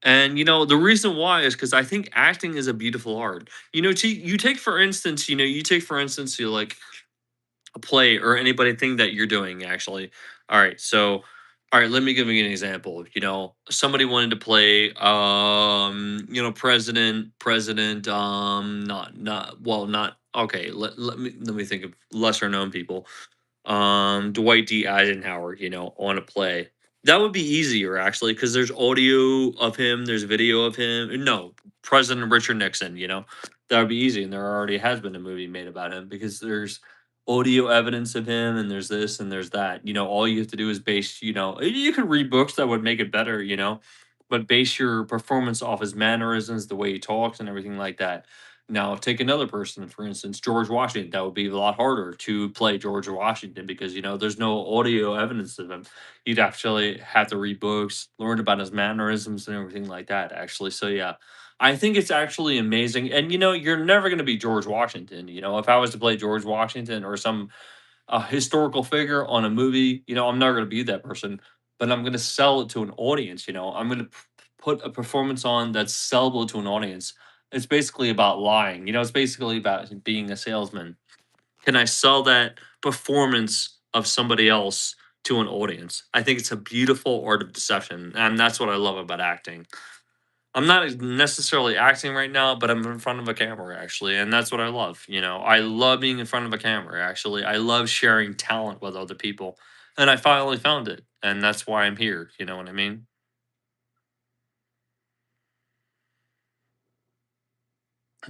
And you know the reason why is because I think acting is a beautiful art. You know, you take for instance, you like a play or anybody thing that you're doing actually. All right, so all right, let me give you an example. You know, somebody wanted to play you know, president not okay, let me think of lesser known people. Dwight D. Eisenhower, you know, on a play. That would be easier actually because there's audio of him, there's video of him. No, President Richard Nixon, you know, that would be easy. And there already has been a movie made about him because there's audio evidence of him and there's this and there's that. You know, all you have to do is base, you know, you could read books that would make it better, you know, but base your performance off his mannerisms, the way he talks and everything like that. Now, take another person, for instance, George Washington. That would be a lot harder to play George Washington because, you know, there's no audio evidence of him. You'd actually have to read books, learn about his mannerisms and everything like that, actually. So, yeah, I think it's actually amazing. And, you know, you're never going to be George Washington. You know, if I was to play George Washington or some historical figure on a movie, you know, I'm not going to be that person, but I'm going to sell it to an audience. You know, I'm going to put a performance on that's sellable to an audience. It's basically about lying. You know, it's basically about being a salesman. Can I sell that performance of somebody else to an audience? I think it's a beautiful art of deception, and that's what I love about acting. I'm not necessarily acting right now, but I'm in front of a camera actually, and that's what I love. You know, I love being in front of a camera actually. I love sharing talent with other people, and I finally found it, and that's why I'm here. You know what I mean?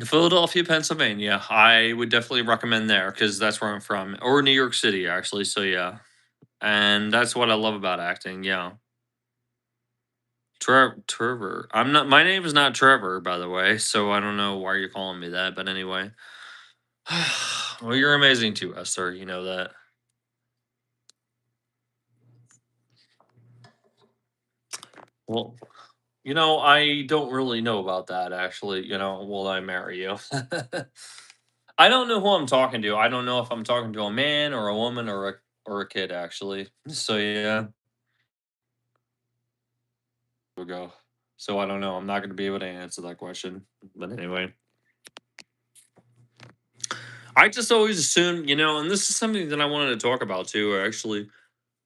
Philadelphia, Pennsylvania. I would definitely recommend there because that's where I'm from, or New York City actually. So yeah, and that's what I love about acting. Yeah. Trevor. I'm not. My name is not Trevor, by the way. So I don't know why you're calling me that, but anyway. Well, you're amazing too, Esther. You know that. Well, you know, I don't really know about that actually. You know, will I marry you? I don't know who I'm talking to. I don't know if I'm talking to a man or a woman or a kid actually. So yeah, we go. So I don't know. I'm not going to be able to answer that question. But anyway, I just always assume, you know, and this is something that I wanted to talk about too. Actually,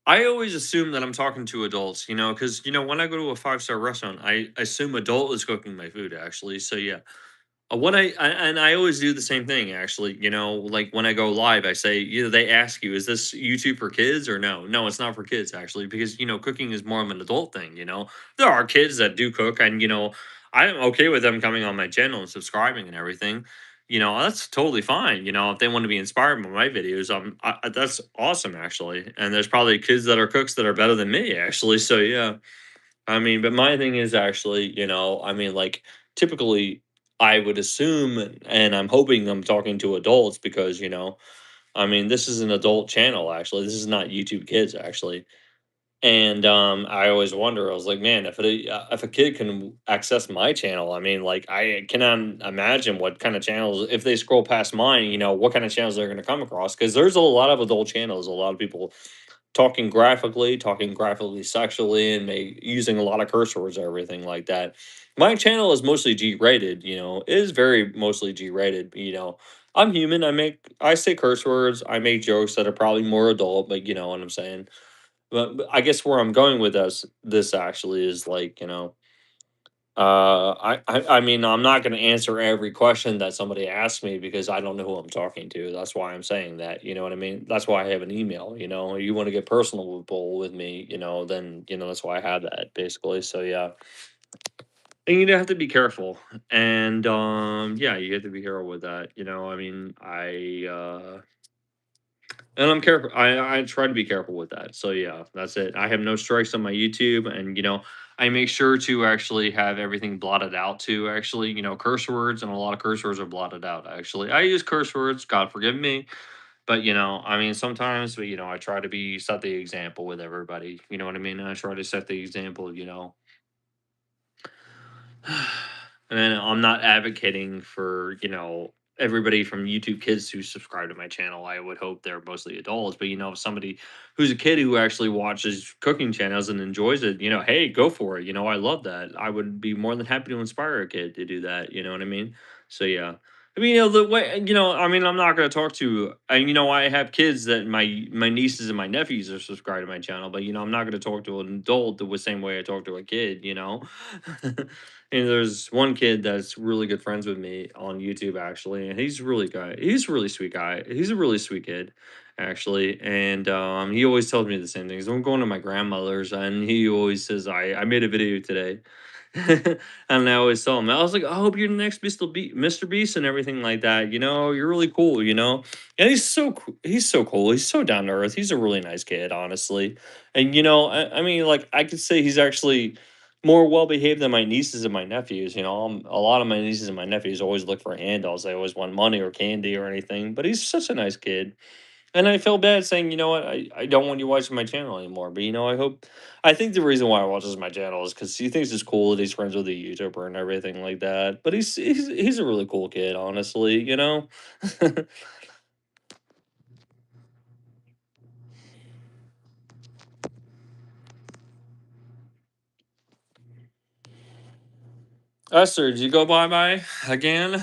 I always assume that I'm talking to adults, you know, because you know when I go to a five-star restaurant, I assume adult is cooking my food actually. So yeah, and I always do the same thing actually, you know, like when I go live, I say, you know, they ask you, is this YouTube for kids or no? No, it's not for kids actually, because you know, cooking is more of an adult thing, you know. There are kids that do cook and you know, I'm okay with them coming on my channel and subscribing and everything. You know, that's totally fine. You know, if they want to be inspired by my videos, that's awesome actually. And there's probably kids that are cooks that are better than me actually. So yeah. I mean, but my thing is actually, you know, I mean, like typically I would assume, and I'm hoping I'm talking to adults because, you know, I mean, this is an adult channel actually. This is not YouTube Kids actually. And I always wonder. I was like, man, if a kid can access my channel, I mean, like I cannot imagine what kind of channels if they scroll past mine, you know, what kind of channels they're going to come across because there's a lot of adult channels. A lot of people talking graphically sexually, and using a lot of curse words and everything like that. My channel is mostly G-rated, it is very mostly G-rated, I'm human. I say curse words. I make jokes that are probably more adult, but you know what I'm saying. But I guess where I'm going with this actually is like, I mean, I'm not going to answer every question that somebody asks me because I don't know who I'm talking to. That's why I'm saying that. You know what I mean? That's why I have an email. You want to get personal with me, then that's why I have that basically. So yeah, and you have to be careful, and yeah, you have to be careful with that. I mean, and I'm careful. I try to be careful with that. So yeah, that's it. I have no strikes on my YouTube, and I make sure to actually have everything blotted out too. Actually, curse words, and a lot of curse words are blotted out. Actually, I use curse words. God forgive me, but I mean, sometimes, but I try to set the example with everybody. You know what I mean? I try to set the example. And I'm not advocating for, everybody from YouTube kids who subscribe to my channel. I would hope they're mostly adults, but somebody who's a kid who actually watches cooking channels and enjoys it, hey, go for it. I love that. I would be more than happy to inspire a kid to do that. You know what I mean? So yeah. I mean, the way, I mean, I'm not going to talk to, and I have kids that my nieces and my nephews are subscribed to my channel, but I'm not going to talk to an adult the same way I talk to a kid. And there's one kid that's really good friends with me on YouTube actually, and he's a really sweet guy. He's a really sweet kid, actually. And he always tells me the same things. I'm going to my grandmother's, and he always says, I made a video today. And I always tell him, I was like, I hope you're the next Mr. Beast and everything like that. You're really cool. And he's so cool. He's so down to earth. He's a really nice kid, honestly. And I mean, like I could say he's actually more well behaved than my nieces and my nephews. A lot of my nieces and my nephews always look for handouts. They always want money or candy or anything. But he's such a nice kid, and I feel bad saying, you know what, I don't want you watching my channel anymore. But I think the reason why he watches my channel is because he thinks it's cool that he's friends with a YouTuber and everything like that. But he's a really cool kid, honestly. Esther, did you go bye again?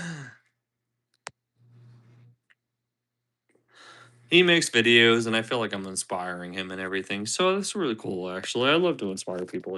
He makes videos, and I feel like I'm inspiring him and everything. So that's really cool, actually. I love to inspire people.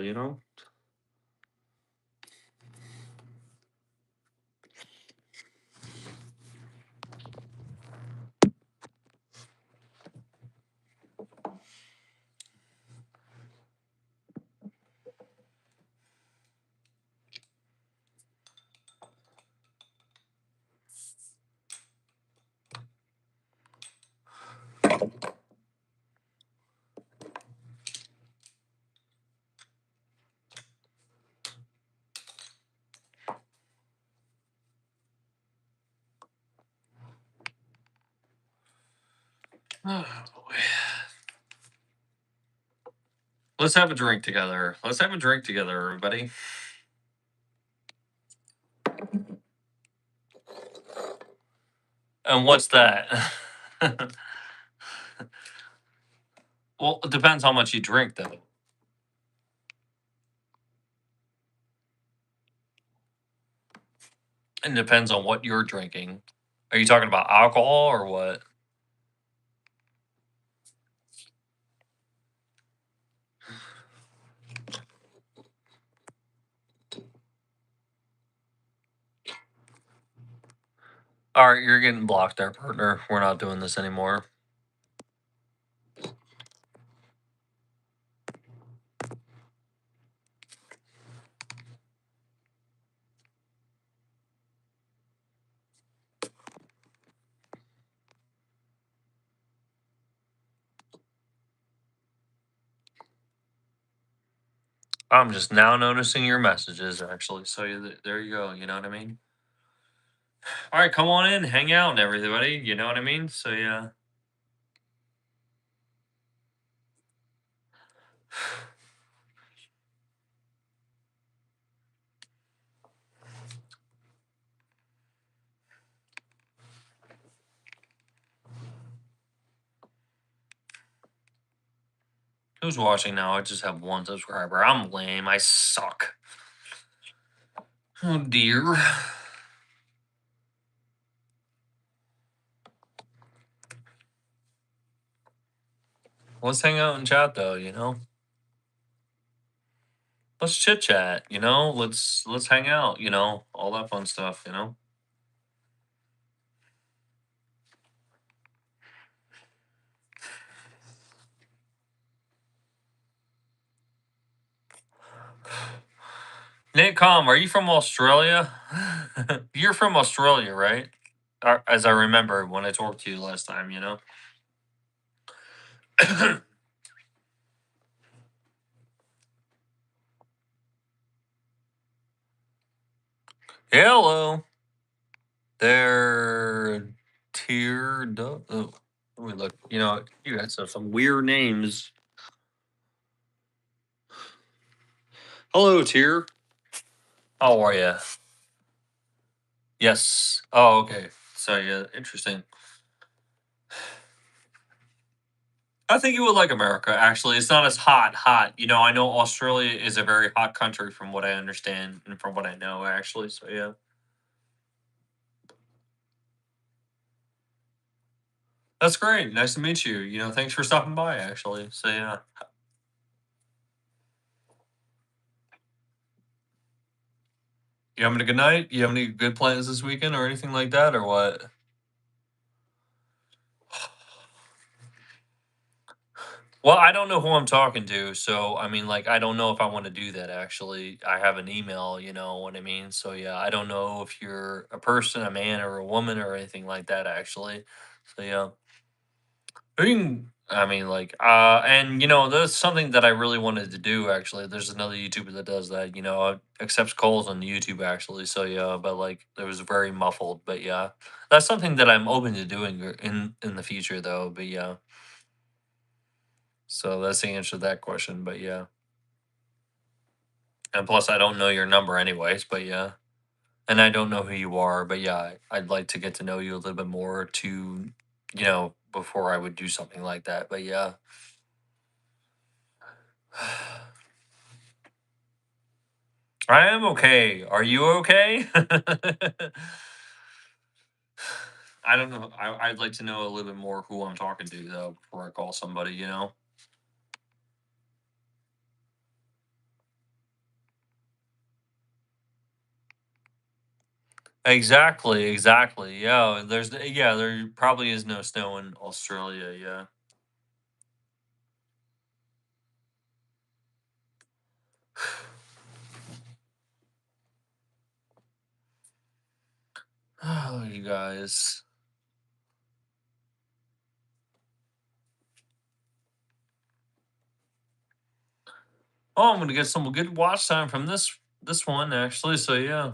Oh, boy. Let's have a drink together. Let's have a drink together, everybody. And what's that? Well, it depends how much you drink, though. It depends on what you're drinking. Are you talking about alcohol or what? All right, you're getting blocked there, partner. We're not doing this anymore. I'm just now noticing your messages, actually. So there you go. You know what I mean? All right, come on in, hang out, everybody. You know what I mean? So yeah. Who's watching now? I just have one subscriber. I'm lame. I suck. Oh dear. Let's hang out and chat though, you know? Let's chit chat, you know? Let's hang out, you know? All that fun stuff, you know? Nate Com, are you from Australia? You're from Australia, right? As I remember when I talked to you last time, you know? Hello. There, Tier. Oh, let me look. You know, you guys have some weird names. Hello, Tier. How are you? Yes. Oh, okay. So yeah, interesting. I think you would like America. Actually, it's not as hot. You know, I know Australia is a very hot country from what I understand and from what I know. Actually, so yeah, that's great. Nice to meet you. You know, thanks for stopping by. Actually, so yeah, you having a good night? You have any good plans this weekend or anything like that, or what? Well, I don't know who I'm talking to, so I mean, like, I don't know if I want to do that. Actually, I have an email, you know what I mean. So yeah, I don't know if you're a person, a man, or a woman, or anything like that. Actually, so yeah, we can. I mean, like, and you know, that's something that I really wanted to do. Actually, there's another YouTuber that does that. You know, accepts calls on YouTube. Actually, so yeah, but like, it was very muffled. But yeah, that's something that I'm open to doing in the future, though. But yeah, so that's the answer to that question. But yeah. And plus, I don't know your number anyways, but yeah. And I don't know who you are, but yeah, I'd like to get to know you a little bit more to, you know, before I would do something like that. But yeah. I am okay. Are you okay? I don't know. I'd like to know a little bit more who I'm talking to, though, before I call somebody, you know? Exactly, exactly. Yeah, yeah, there probably is no snow in Australia, yeah. Oh, you guys. Oh, I'm gonna get some good watch time from this one actually. So yeah,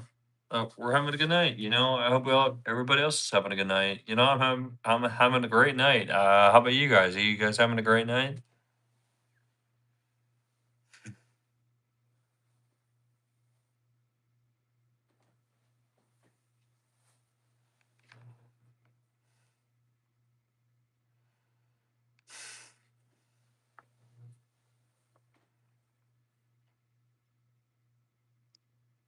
we're having a good night. You know, I hope everybody else is having a good night. You know, I'm having a great night. How about you guys? Are you guys having a great night?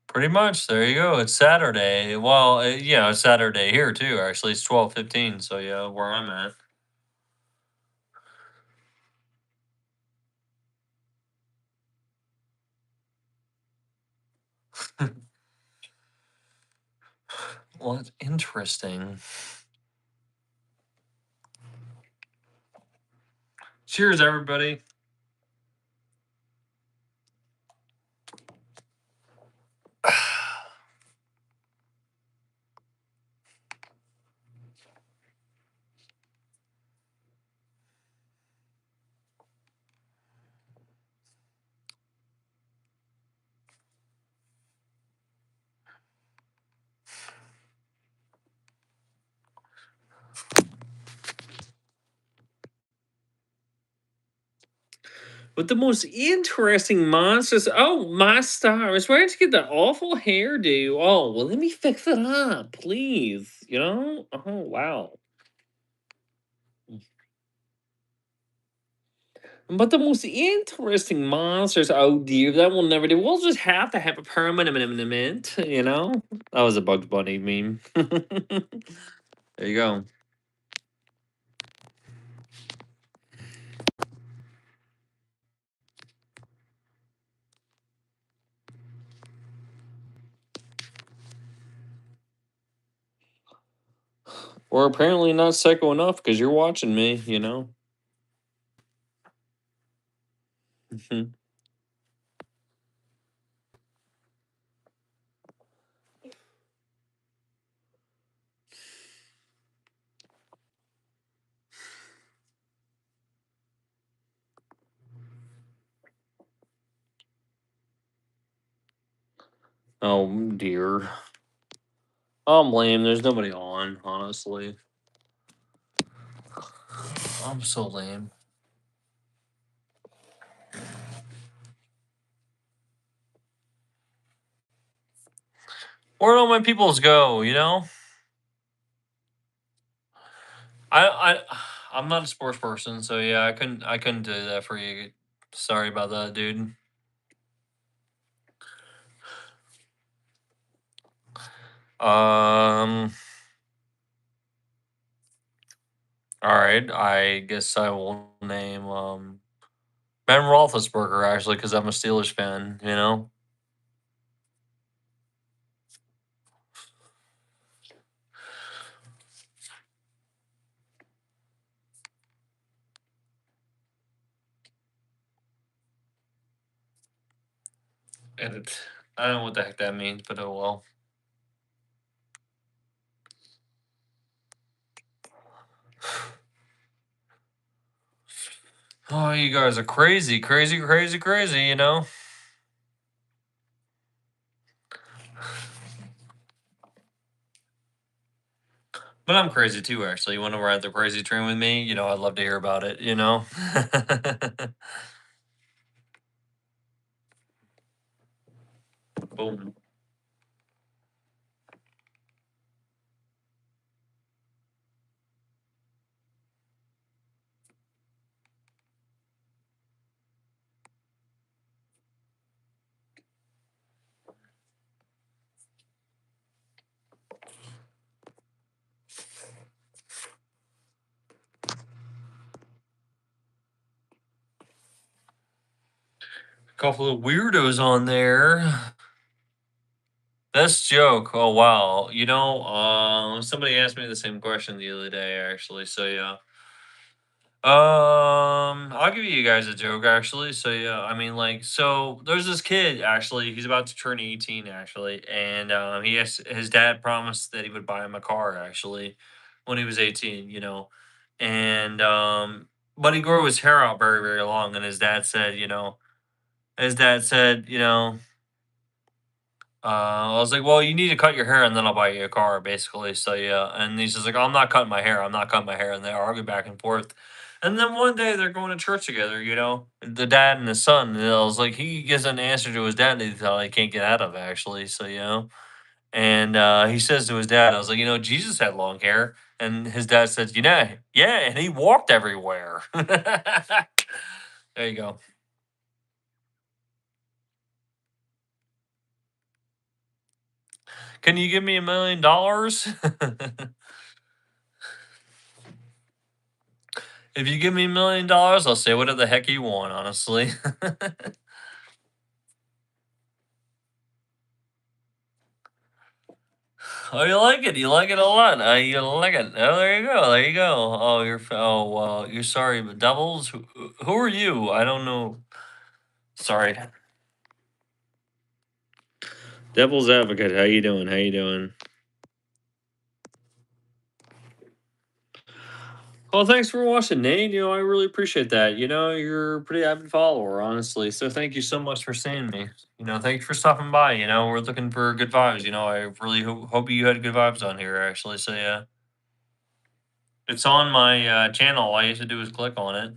Pretty much. There you go. It's Saturday. Well, yeah, it's Saturday here too. Actually, it's 12:15. So yeah, where I'm at. Well, it's interesting. Cheers, everybody. With the most interesting monsters. Oh, my stars. Where'd you get that awful hairdo? Oh, well, let me fix it up, please. You know? Oh, wow. But the most interesting monsters, oh dear, that will never do. We'll just have to have a permanent, you know? That was a Bugs Bunny meme. There you go. Or apparently not psycho enough because you're watching me, you know? Oh dear. I'm lame. There's nobody on, honestly. I'm so lame. Where'd all my peoples go, you know? I I'm not a sports person, so yeah, I couldn't do that for you. Sorry about that, dude. Um all right, I guess I will name Ben Roethlisberger actually because I'm a Steelers fan, you know? And I don't know what the heck that means, but oh well. Oh, you guys are crazy, crazy, crazy, crazy, you know? But I'm crazy too, actually. You want to ride the crazy train with me? You know, I'd love to hear about it, you know? Boom. Couple of weirdos on there. Best joke. Oh wow. You know, somebody asked me the same question the other day, actually. So yeah. I'll give you guys a joke actually. So yeah, I mean like so there's this kid actually, he's about to turn 18 actually, and he has his dad promised that he would buy him a car actually when he was 18, you know. And but he grew his hair out very, very long, and his dad said, you know, I was like, "Well, you need to cut your hair, and then I'll buy you a car." Basically, so yeah. And he's just like, "Oh, I'm not cutting my hair. I'm not cutting my hair." And they argue back and forth. And then one day they're going to church together. You know, the dad and the son. And I was like, he gives an answer to his dad that he thought he can't get out of actually. So you know, and he says to his dad, "I was like, you know, Jesus had long hair." And his dad says, "You know, yeah, and he walked everywhere." There you go. Can you give me $1 million? If you give me $1 million, I'll say whatever the heck you want, honestly. Oh, you like it? You like it a lot? You like it? Oh, there you go. There you go. Oh, oh, well, you're sorry, but Devils. Who are you? I don't know. Sorry. Devil's advocate. How you doing? How you doing? Well, thanks for watching, Nate. You know, I really appreciate that. You know, you're a pretty avid follower, honestly. So thank you so much for seeing me. You know, thanks for stopping by. You know, we're looking for good vibes. You know, I really hope you had good vibes on here, actually. So yeah. It's on my, channel. All you have to do is click on it.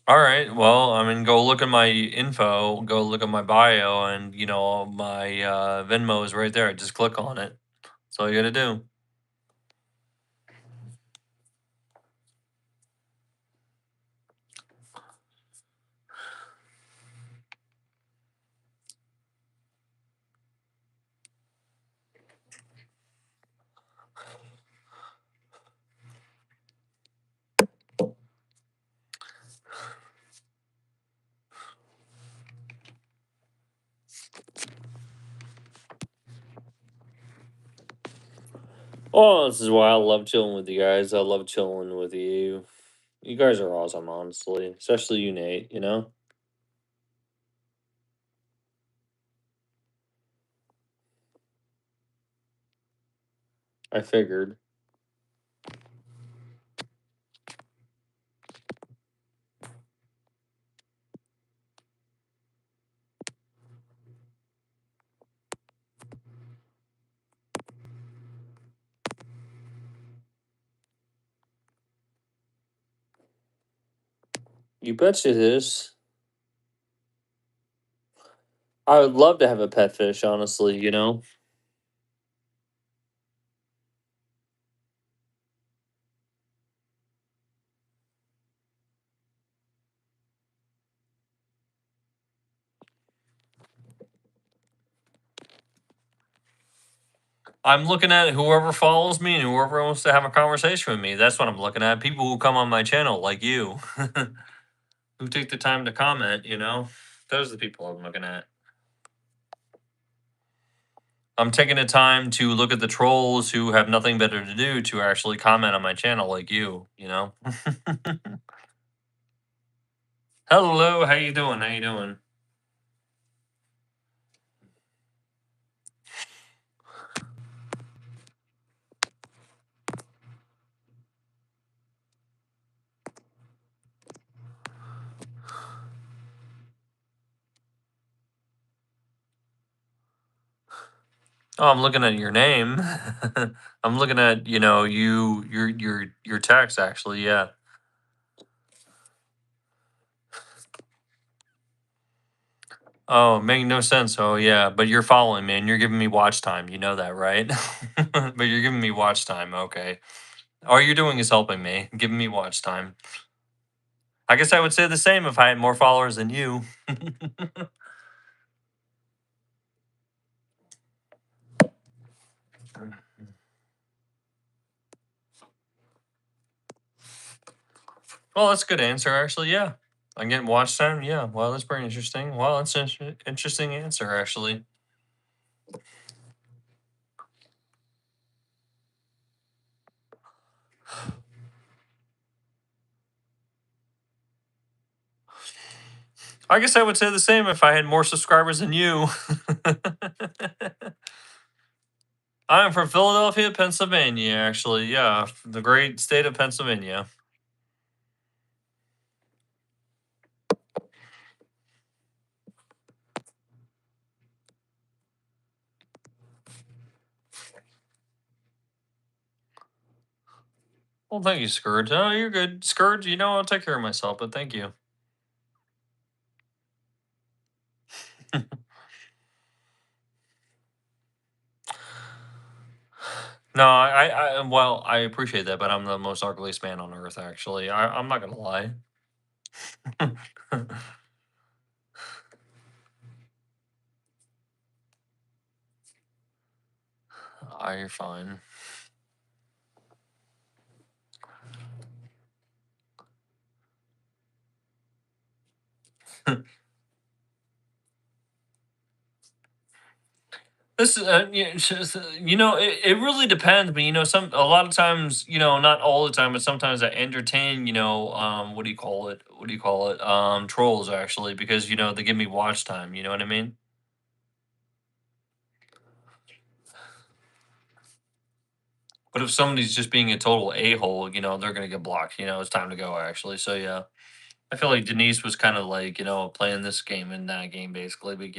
All right. Well, I mean, go look at my info, go look at my bio, and my Venmo is right there. Just click on it. That's all you got to do. Oh, this is why I love chilling with you guys. I love chilling with you. You guys are awesome, honestly. Especially you, Nate. I figured. You betcha it is. I would love to have a pet fish, honestly. I'm looking at whoever follows me and whoever wants to have a conversation with me. That's what I'm looking at. People who come on my channel, like you, who take the time to comment. Those are the people I'm looking at. I'm taking the time to look at the trolls who have nothing better to do to actually comment on my channel, like you. Hello, how you doing? How you doing? Oh, I'm looking at your name. I'm looking at your text actually. Yeah. Oh, making no sense. Oh, yeah, but you're following me and you're giving me watch time. You know that, right? But you're giving me watch time. Okay. All you're doing is helping me, giving me watch time. I guess I would say the same if I had more followers than you. Well, that's a good answer, actually. Yeah. I'm getting watch time. Yeah. Well, that's pretty interesting. Well, that's an interesting answer, actually. I guess I would say the same if I had more subscribers than you. I'm from Philadelphia, Pennsylvania, actually. Yeah, the great state of Pennsylvania. Well, thank you, Scourge. Oh, you're good. Scourge, I'll take care of myself, but thank you. No, well, I appreciate that, but I'm the most ugliest man on earth, actually. I'm not gonna lie. You're fine. This is, it really depends, but a lot of times, not all the time, but sometimes I entertain, what do you call it? What do you call it? Trolls actually, because they give me watch time. You know what I mean? But if somebody's just being a total a hole, they're gonna get blocked. It's time to go actually. So yeah, I feel like Denise was kind of like playing this game and that game basically, but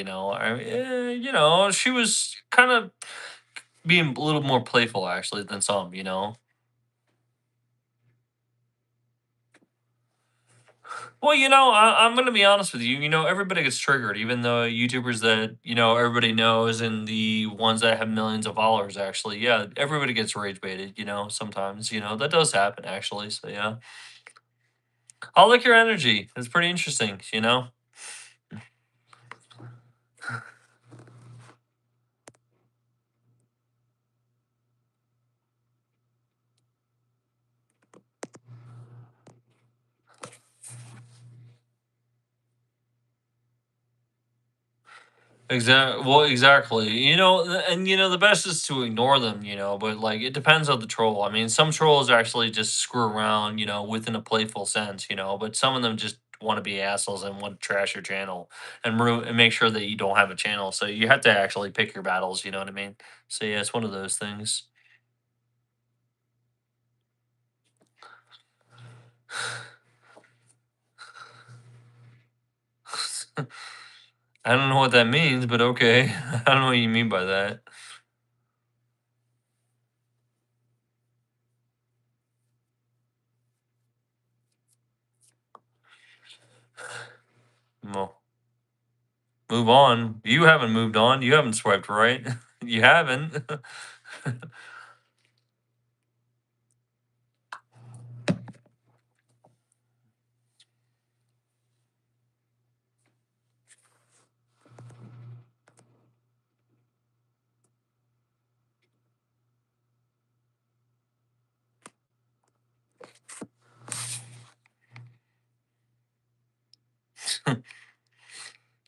she was kind of being a little more playful actually than some. Well, I'm gonna be honest with you. Everybody gets triggered, even though YouTubers that everybody knows and the ones that have millions of followers. Actually, yeah, everybody gets rage baited. Sometimes that does happen. Actually, so yeah, I like your energy. It's pretty interesting. Exactly. The best is to ignore them. But like it depends on the troll. I mean, some trolls actually just screw around. Within a playful sense. But some of them just want to be assholes and want to trash your channel and and make sure that you don't have a channel. So you have to actually pick your battles. You know what I mean? So yeah, it's one of those things. I don't know what that means, but okay. I don't know what you mean by that. Well, move on. You haven't moved on. You haven't swiped right. You haven't.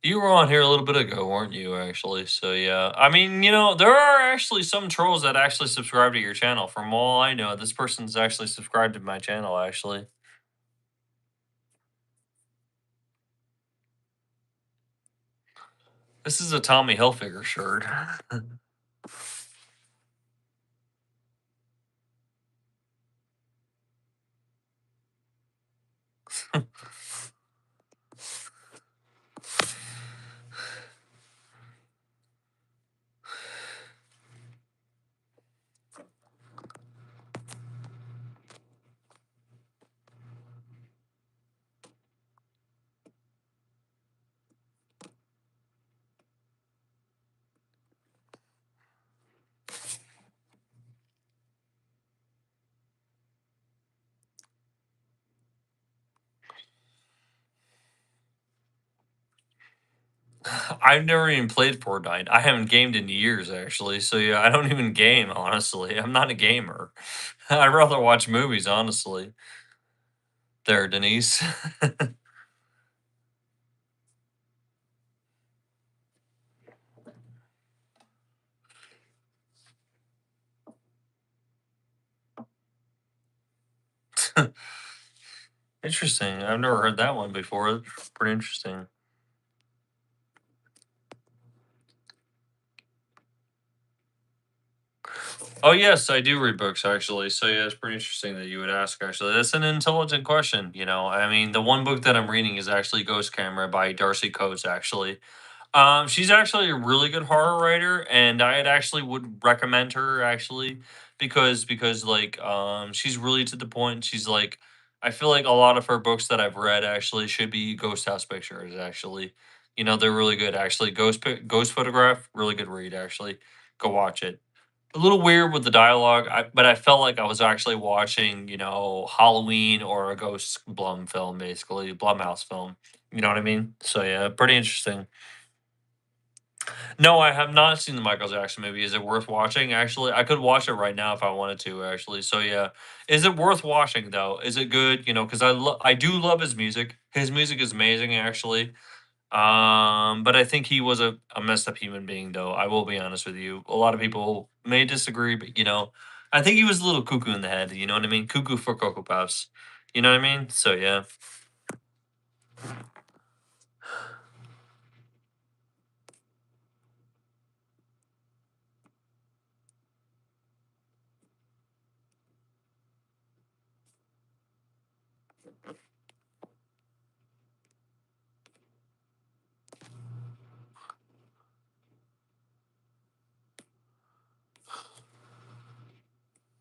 You were on here a little bit ago, weren't you, actually? So, yeah. I mean, there are actually some trolls that actually subscribe to your channel. From all I know, this person's actually subscribed to my channel, actually. This is a Tommy Hilfiger shirt. I've never even played Fortnite. I haven't gamed in years, actually. So, yeah, I don't even game, honestly. I'm not a gamer. I'd rather watch movies, honestly. There, Denise. Interesting. I've never heard that one before. It's pretty interesting. Oh yes, I do read books actually. So yeah, it's pretty interesting that you would ask. Actually, that's an intelligent question. I mean, the one book that I'm reading is actually Ghost Camera by Darcy Coates. Actually, she's actually a really good horror writer, and I had actually would recommend her actually because like she's really to the point. She's like, I feel like a lot of her books that I've read actually should be Ghost House Pictures. Actually, they're really good. Actually, Ghost Photograph, really good read. Actually, go watch it. A little weird with the dialogue, but I felt like I was actually watching, Halloween or a Ghost Blum film, basically Blumhouse film. You know what I mean? So yeah, pretty interesting. No, I have not seen the Michael Jackson movie. Is it worth watching? Actually, I could watch it right now if I wanted to. Actually, so yeah, is it worth watching though? Is it good? Because I do love his music. His music is amazing, actually. But I think he was a messed up human being, though. I will be honest with you. A lot of people may disagree, but I think he was a little cuckoo in the head. You know what I mean? Cuckoo for Cocoa Puffs. You know what I mean? So yeah.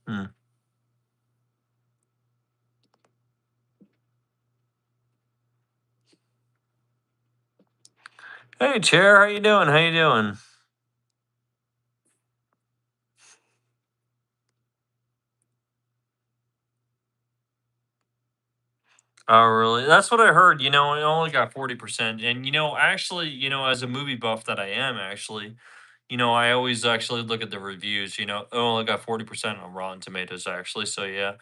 Hmm. Hey, Chair, how you doing? How you doing? Oh, really? That's what I heard. It only got 40%. And actually, as a movie buff that I am, actually, I always actually look at the reviews. It only got 40% on Rotten Tomatoes, actually. So yeah,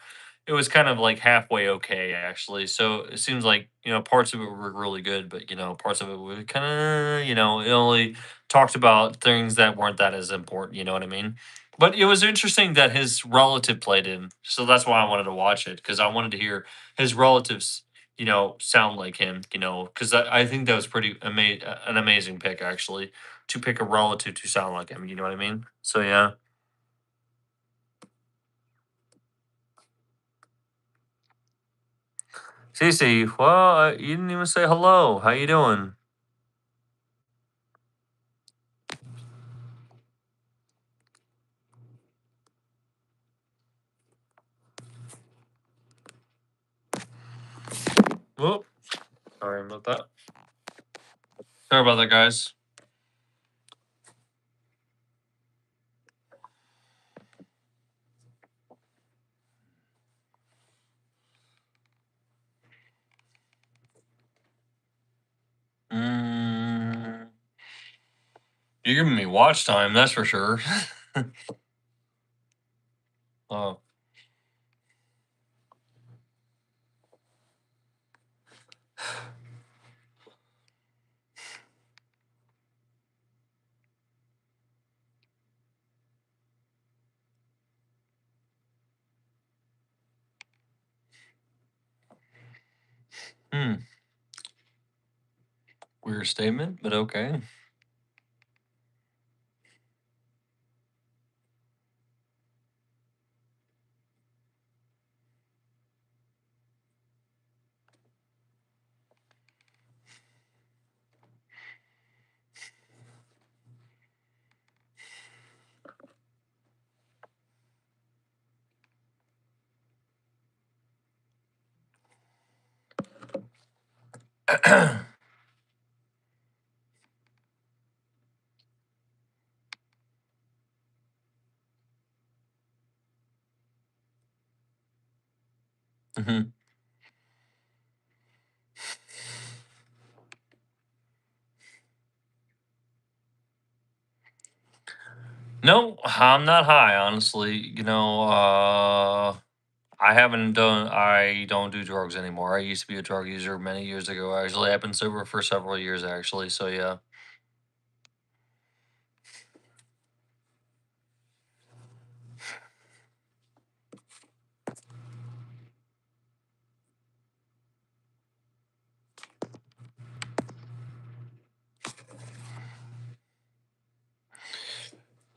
it was kind of like halfway okay, actually. So it seems like parts of it were really good, but parts of it were kind of it only talked about things that weren't that as important. You know what I mean? But it was interesting that his relative played in, so that's why I wanted to watch it because I wanted to hear his relatives sound like him, because I think that was an amazing pick actually to pick a relative to sound like him. You know what I mean? So yeah. Cece, well, you didn't even say hello. How you doing? Whoop. Sorry about that. Sorry about that, guys. Mm, you're giving me watch time, that's for sure. Oh. Hmm. Weird statement, but okay. Mhm. No, I'm not high, honestly. I don't do drugs anymore. I used to be a drug user many years ago. Actually, I've been sober for several years, actually. So yeah.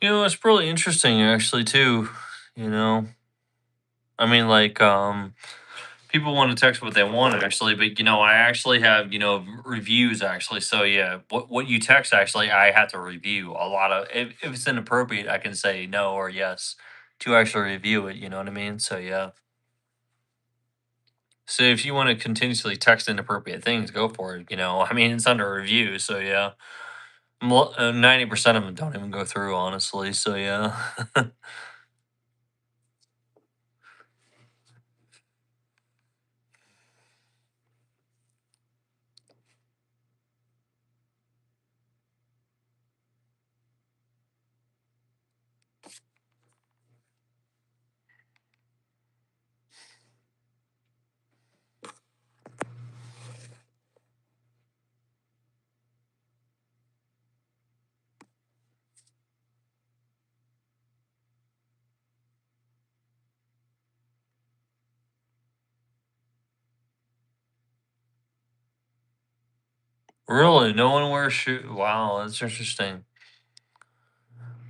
It's really interesting actually too. You know, I mean, like, people want to text what they want actually, but I actually have reviews actually. So yeah, what you text actually, I have to review a lot of. If it's inappropriate, I can say no or yes to actually review it. You know what I mean? So yeah. So if you want to continuously text inappropriate things, go for it. I mean, it's under review. So yeah, 90% of them don't even go through, honestly. So yeah. Really? No one wears shoes? Wow, that's interesting.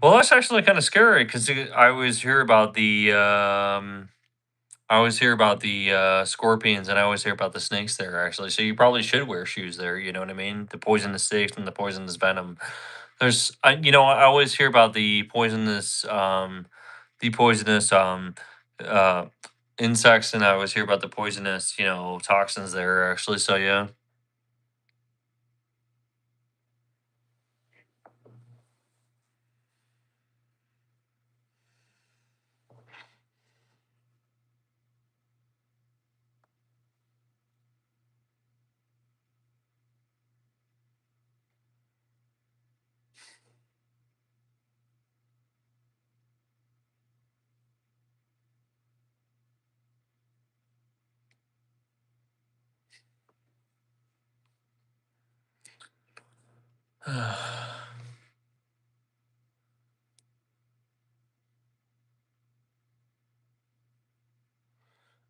Well, that's actually kind of scary because I always hear about the scorpions, and I always hear about the snakes there. Actually, so you probably should wear shoes there. You know what I mean? The poisonous snakes and the poisonous venom. I always hear about the poisonous uh, insects, and I always hear about the poisonous toxins there. Actually, so yeah.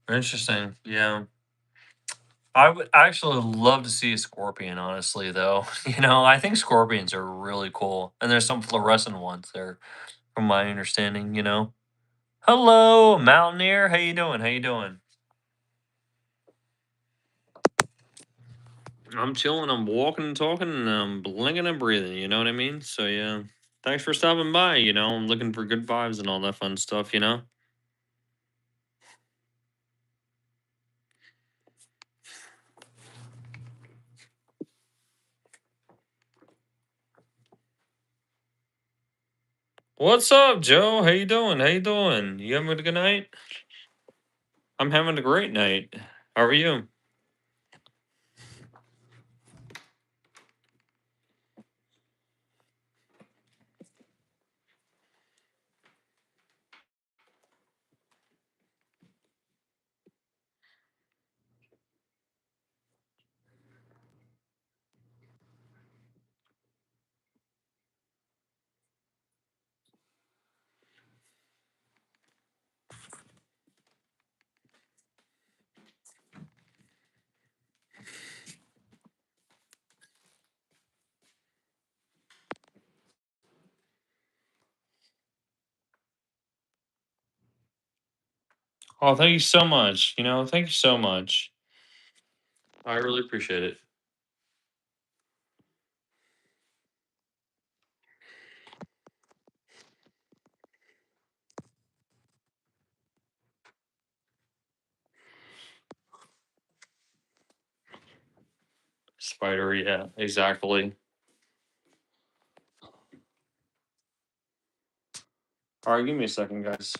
Interesting. Yeah. I would actually love to see a scorpion, honestly, though. I think scorpions are really cool. And there's some fluorescent ones there, from my understanding. Hello, Mountaineer. How you doing? How you doing? I'm chilling. I'm walking and talking, and I'm blinking and breathing. You know what I mean? So yeah, thanks for stopping by. I'm looking for good vibes and all that fun stuff. What's up, Joe? How you doing? How you doing? You having a good night? I'm having a great night. How are you? Oh, thank you so much. Thank you so much. I really appreciate it. Spider, yeah, exactly. All right, give me a second, guys.